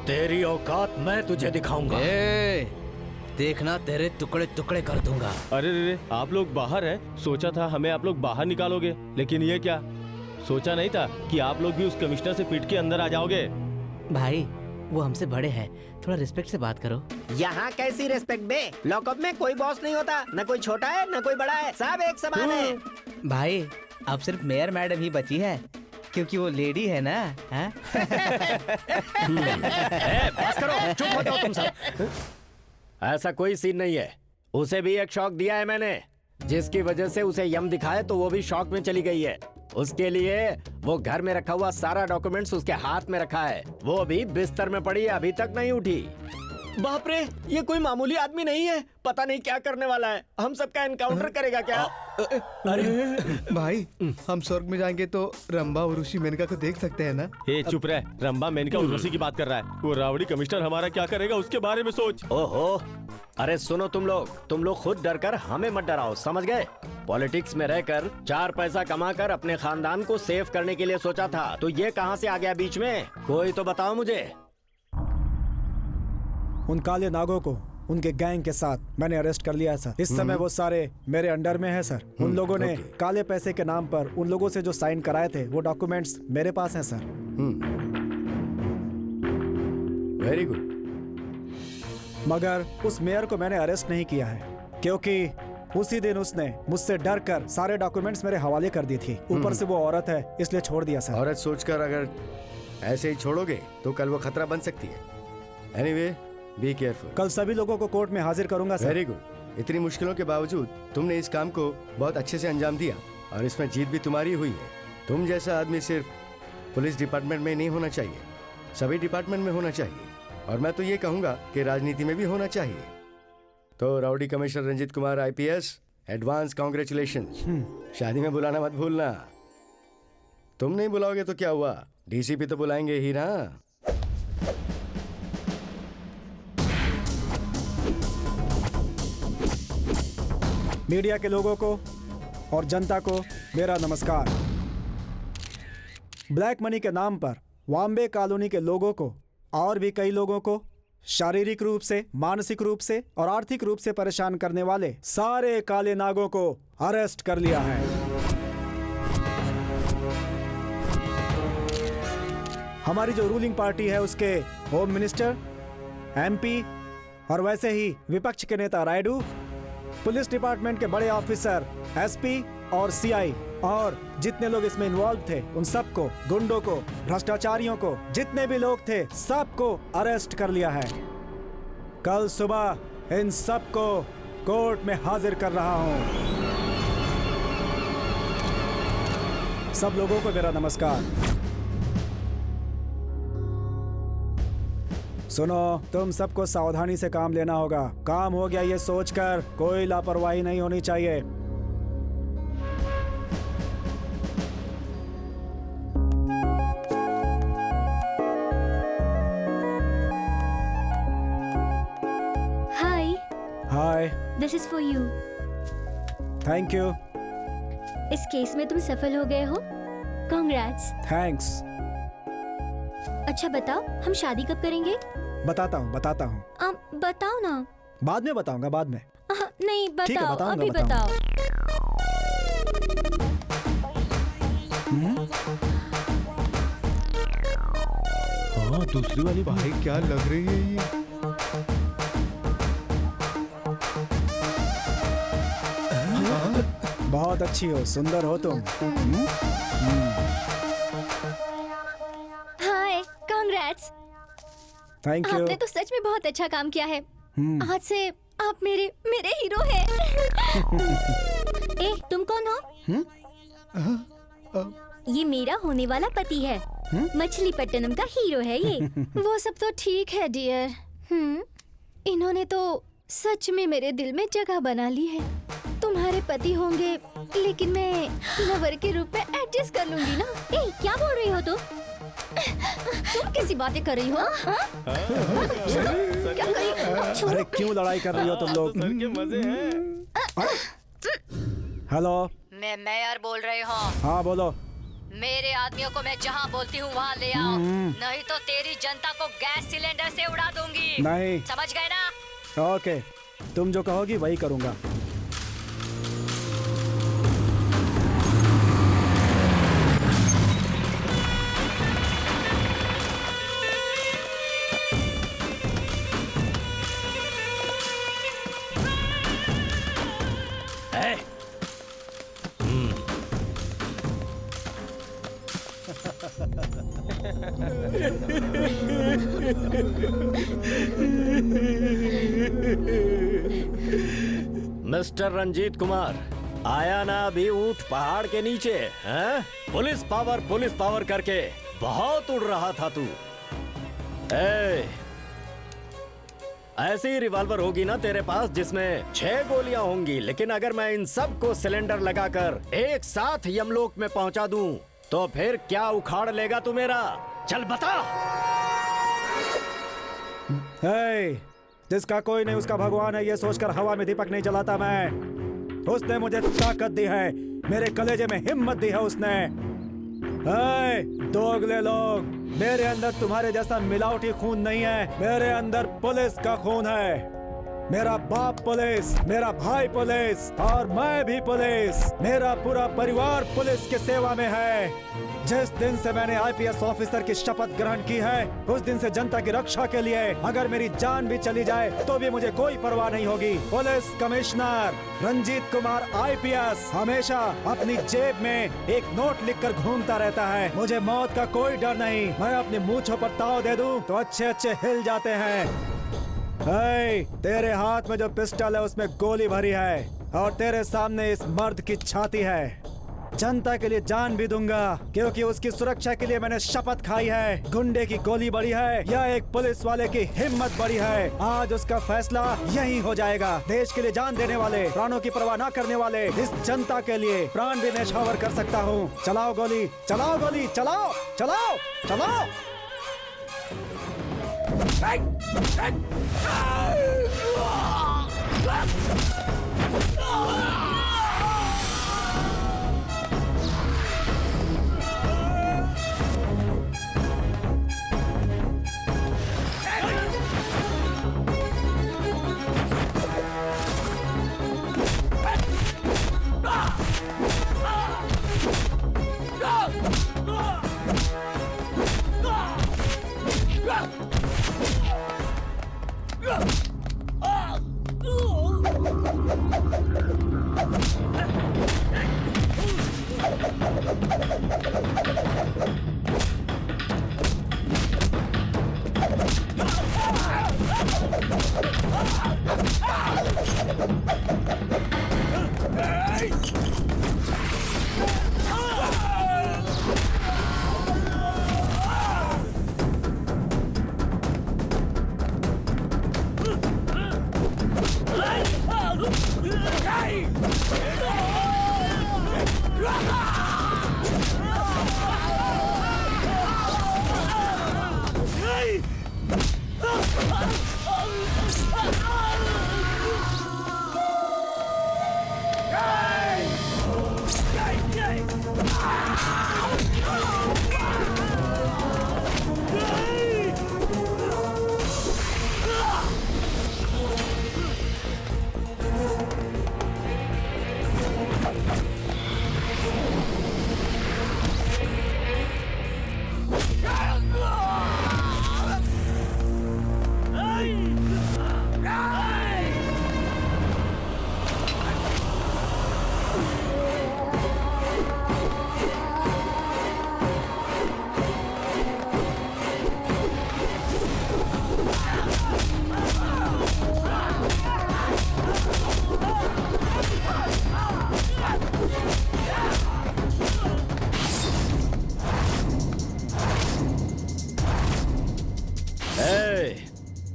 तेरी औकात मैं तुझे दिखाऊंगा। देखना तेरे टुकड़े टुकड़े कर दूंगा। अरे रे, आप लोग बाहर हैं। सोचा था हमें आप लोग बाहर निकालोगे, लेकिन ये क्या, सोचा नहीं था कि आप लोग भी उस कमिश्नर से पीट के अंदर आ जाओगे। भाई वो हमसे बड़े हैं, थोड़ा रिस्पेक्ट से बात करो। यहाँ कैसी रिस्पेक्ट बे? लॉकअप में कोई बॉस नहीं होता, न कोई छोटा है न कोई बड़ा है, सब एक समान है। भाई अब सिर्फ मेयर मैडम ही बची है, क्योंकि वो लेडी है ना। बस करो, चुप हो जाओ तुम सब। ऐसा कोई सीन नहीं है। उसे भी एक शौक दिया है मैंने, जिसकी वजह से उसे यम दिखाए तो वो भी शौक में चली गई है। उसके लिए वो घर में रखा हुआ सारा डॉक्यूमेंट्स उसके हाथ में रखा है, वो भी बिस्तर में पड़ी है, अभी तक नहीं उठी। बाप रे, ये कोई मामूली आदमी नहीं है, पता नहीं क्या करने वाला है। हम सबका एनकाउंटर करेगा क्या? अरे भाई, हम स्वर्ग में जाएंगे तो रंभा और ऋषि मेनका को देख सकते हैं ना? ए चुप रह, रंभा मेनका उर्वशी की बात कर रहा है। वो रावड़ी कमिश्नर हमारा क्या करेगा उसके बारे में सोच। ओहो, अरे सुनो तुम लोग खुद डर कर हमें मत डराओ, समझ गए? पॉलिटिक्स में रहकर 4 पैसा कमाकर अपने खानदान को सेव करने के लिए सोचा था, तो ये कहां से आ गया बीच में? कोई तो बताओ मुझे। उन काले नागों को उनके गैंग के साथ मैंने अरेस्ट कर लिया है सर। इस समय वो सारे मेरे अंडर में है सर। उन लोगों ने काले पैसे के नाम पर उन लोगों से जो साइन कराए थे, वो डॉक्यूमेंट्स मेरे पास हैं सर। Very good. मगर उस मेयर को मैंने अरेस्ट नहीं किया है, क्योंकि उसी दिन उसने मुझसे डर कर सारे डॉक्यूमेंट्स मेरे हवाले कर दी थी। ऊपर से वो औरत है, इसलिए छोड़ दिया सर। औरत सोचकर अगर ऐसे ही छोड़ोगे तो कल वो खतरा बन सकती है। Anyway, be careful. कल सभी लोगों को कोर्ट में हाजिर करूंगा सर। Very good. इतनी मुश्किलों के बावजूद तुमने इस काम को बहुत अच्छे से अंजाम दिया, और इसमें जीत भी तुम्हारी हुई है। तुम जैसा आदमी सिर्फ पुलिस डिपार्टमेंट में नहीं होना चाहिए, सभी डिपार्टमेंट में होना चाहिए, और मैं तो ये कहूँगा कि राजनीति में भी होना चाहिए। तो rowdy commissioner Ranjit Kumar IPS, advance congratulations. शादी में बुलाना मत भूलना। तुम नहीं बुलाओगे तो क्या हुआ, DCP तो बुलाएंगे ही ना। मीडिया के लोगों को और जनता को मेरा नमस्कार। ब्लैक मनी के नाम पर वाम्बे कॉलोनी के लोगों को और भी कई लोगों को शारीरिक रूप से, मानसिक रूप से और आर्थिक रूप से परेशान करने वाले सारे काले नागों को अरेस्ट कर लिया है। हमारी जो रूलिंग पार्टी है उसके होम मिनिस्टर, MP और वैसे ही विपक्ष के नेता रायडू, पुलिस डिपार्टमेंट के बड़े ऑफिसर SP और CI और जितने लोग इसमें इन्वॉल्व थे, उन सबको, गुंडों को, भ्रष्टाचारियों को, जितने भी लोग थे, सबको अरेस्ट कर लिया है। कल सुबह इन सबको कोर्ट में हाजिर कर रहा हूं। सब लोगों को मेरा नमस्कार। सुनो, तुम सबको सावधानी से काम लेना होगा। काम हो गया ये सोचकर कोई लापरवाही नहीं होनी चाहिए। Hi, this is for you. Thank you. इस केस में तुम सफल हो गए हो, कांग्रेट्स। थैंक्स। अच्छा बताओ, हम शादी कब करेंगे? बताता हूँ। बताओ ना। बाद में बताऊंगा, बाद में। नहीं बताओ, अभी बताओ। हाँ, दूसरी वाली भाई क्या लग रही है ये? बहुत अच्छी हो, सुंदर हो तुम। हाय, कांग्रेट्स। Thank you. आपने तो सच में बहुत अच्छा काम किया है। आज से आप मेरे हीरो हैं। ए, तुम कौन हो? ये मेरा होने वाला पति है। मछलीपट्टनम का हीरो है ये। वो सब तो ठीक है डियर। इन्होंने तो सच में मेरे दिल में जगह बना ली है। तुम्हारे पति होंगे, लेकिन मैं लवर के रूप में एडजस्ट कर लूंगी ना। ए, क्या बोल रही हो तुम? तुम कैसी बातें कर रही हो? क्या कर अरे क्यों लड़ाई कर रही हो तुम लोग? सर के मजे हैं। हेलो, मैं मेयर बोल रही हूँ। हाँ बोलो। मेरे आदमियों को मैं जहाँ बोलती हूँ वहाँ ले आओ, नहीं तो तेरी जनता को गैस सिलेंडर से उड़ा दूंगी। नहीं। समझ गए ना? ओके, तुम जो कहोगी वही करूँगा। मिस्टर रंजीत कुमार, आया ना अभी ऊंट पहाड़ के नीचे, हैं? पुलिस पावर करके बहुत उड़ रहा था तू। ऐसी ही रिवॉल्वर होगी ना तेरे पास जिसमें 6 गोलियां होंगी, लेकिन अगर मैं इन सब को सिलेंडर लगाकर एक साथ यमलोक में पहुंचा दूं, तो फिर क्या उखाड़ लेगा तू मेरा? चल बता। जिसका कोई नहीं उसका भगवान है, ये सोचकर हवा में दीपक नहीं जलाता मैं। उसने मुझे ताकत दी है, मेरे कलेजे में हिम्मत दी है उसने। दोगले लोग, मेरे अंदर तुम्हारे जैसा मिलावटी खून नहीं है, मेरे अंदर पुलिस का खून है। मेरा बाप पुलिस, मेरा भाई पुलिस और मैं भी पुलिस। मेरा पूरा परिवार पुलिस की सेवा में है। जिस दिन से मैंने आईपीएस ऑफिसर की शपथ ग्रहण की है, उस दिन से जनता की रक्षा के लिए अगर मेरी जान भी चली जाए तो भी मुझे कोई परवाह नहीं होगी। Police commissioner Ranjit Kumar IPS हमेशा अपनी जेब में एक नोट लिखकर घूमता रहता है। मुझे मौत का कोई डर नहीं। मैं अपनी मूंछों पर ताव दे दूं तो अच्छे हिल जाते हैं। तेरे हाथ में जो पिस्टल है उसमें गोली भरी है और तेरे सामने इस मर्द की छाती है। जनता के लिए जान भी दूंगा क्योंकि उसकी सुरक्षा के लिए मैंने शपथ खाई है। गुंडे की गोली बड़ी है या एक पुलिस वाले की हिम्मत बड़ी है, आज उसका फैसला यही हो जाएगा। देश के लिए जान देने वाले, प्राणों की परवाह न करने वाले इस जनता के लिए प्राण भी न्यौछावर कर सकता हूँ। चलाओ गोली, चलाओ गोली, चलाओ चलाओ चलाओ।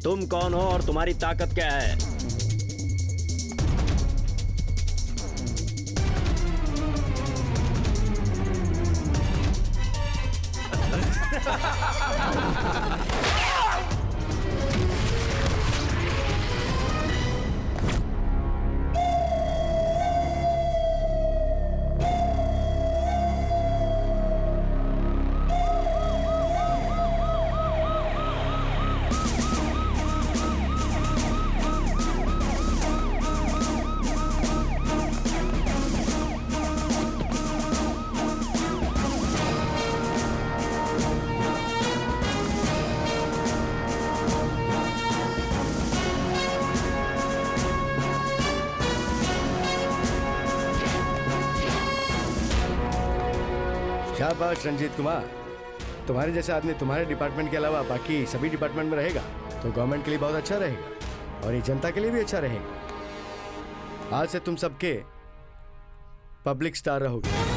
तुम कौन हो और तुम्हारी ताकत क्या है? शाबाश रंजीत कुमार, तुम्हारे जैसा आदमी तुम्हारे डिपार्टमेंट के अलावा बाकी सभी डिपार्टमेंट में रहेगा तो गवर्नमेंट के लिए बहुत अच्छा रहेगा और ये जनता के लिए भी अच्छा रहेगा। आज से तुम सबके पब्लिक स्टार रहोगे।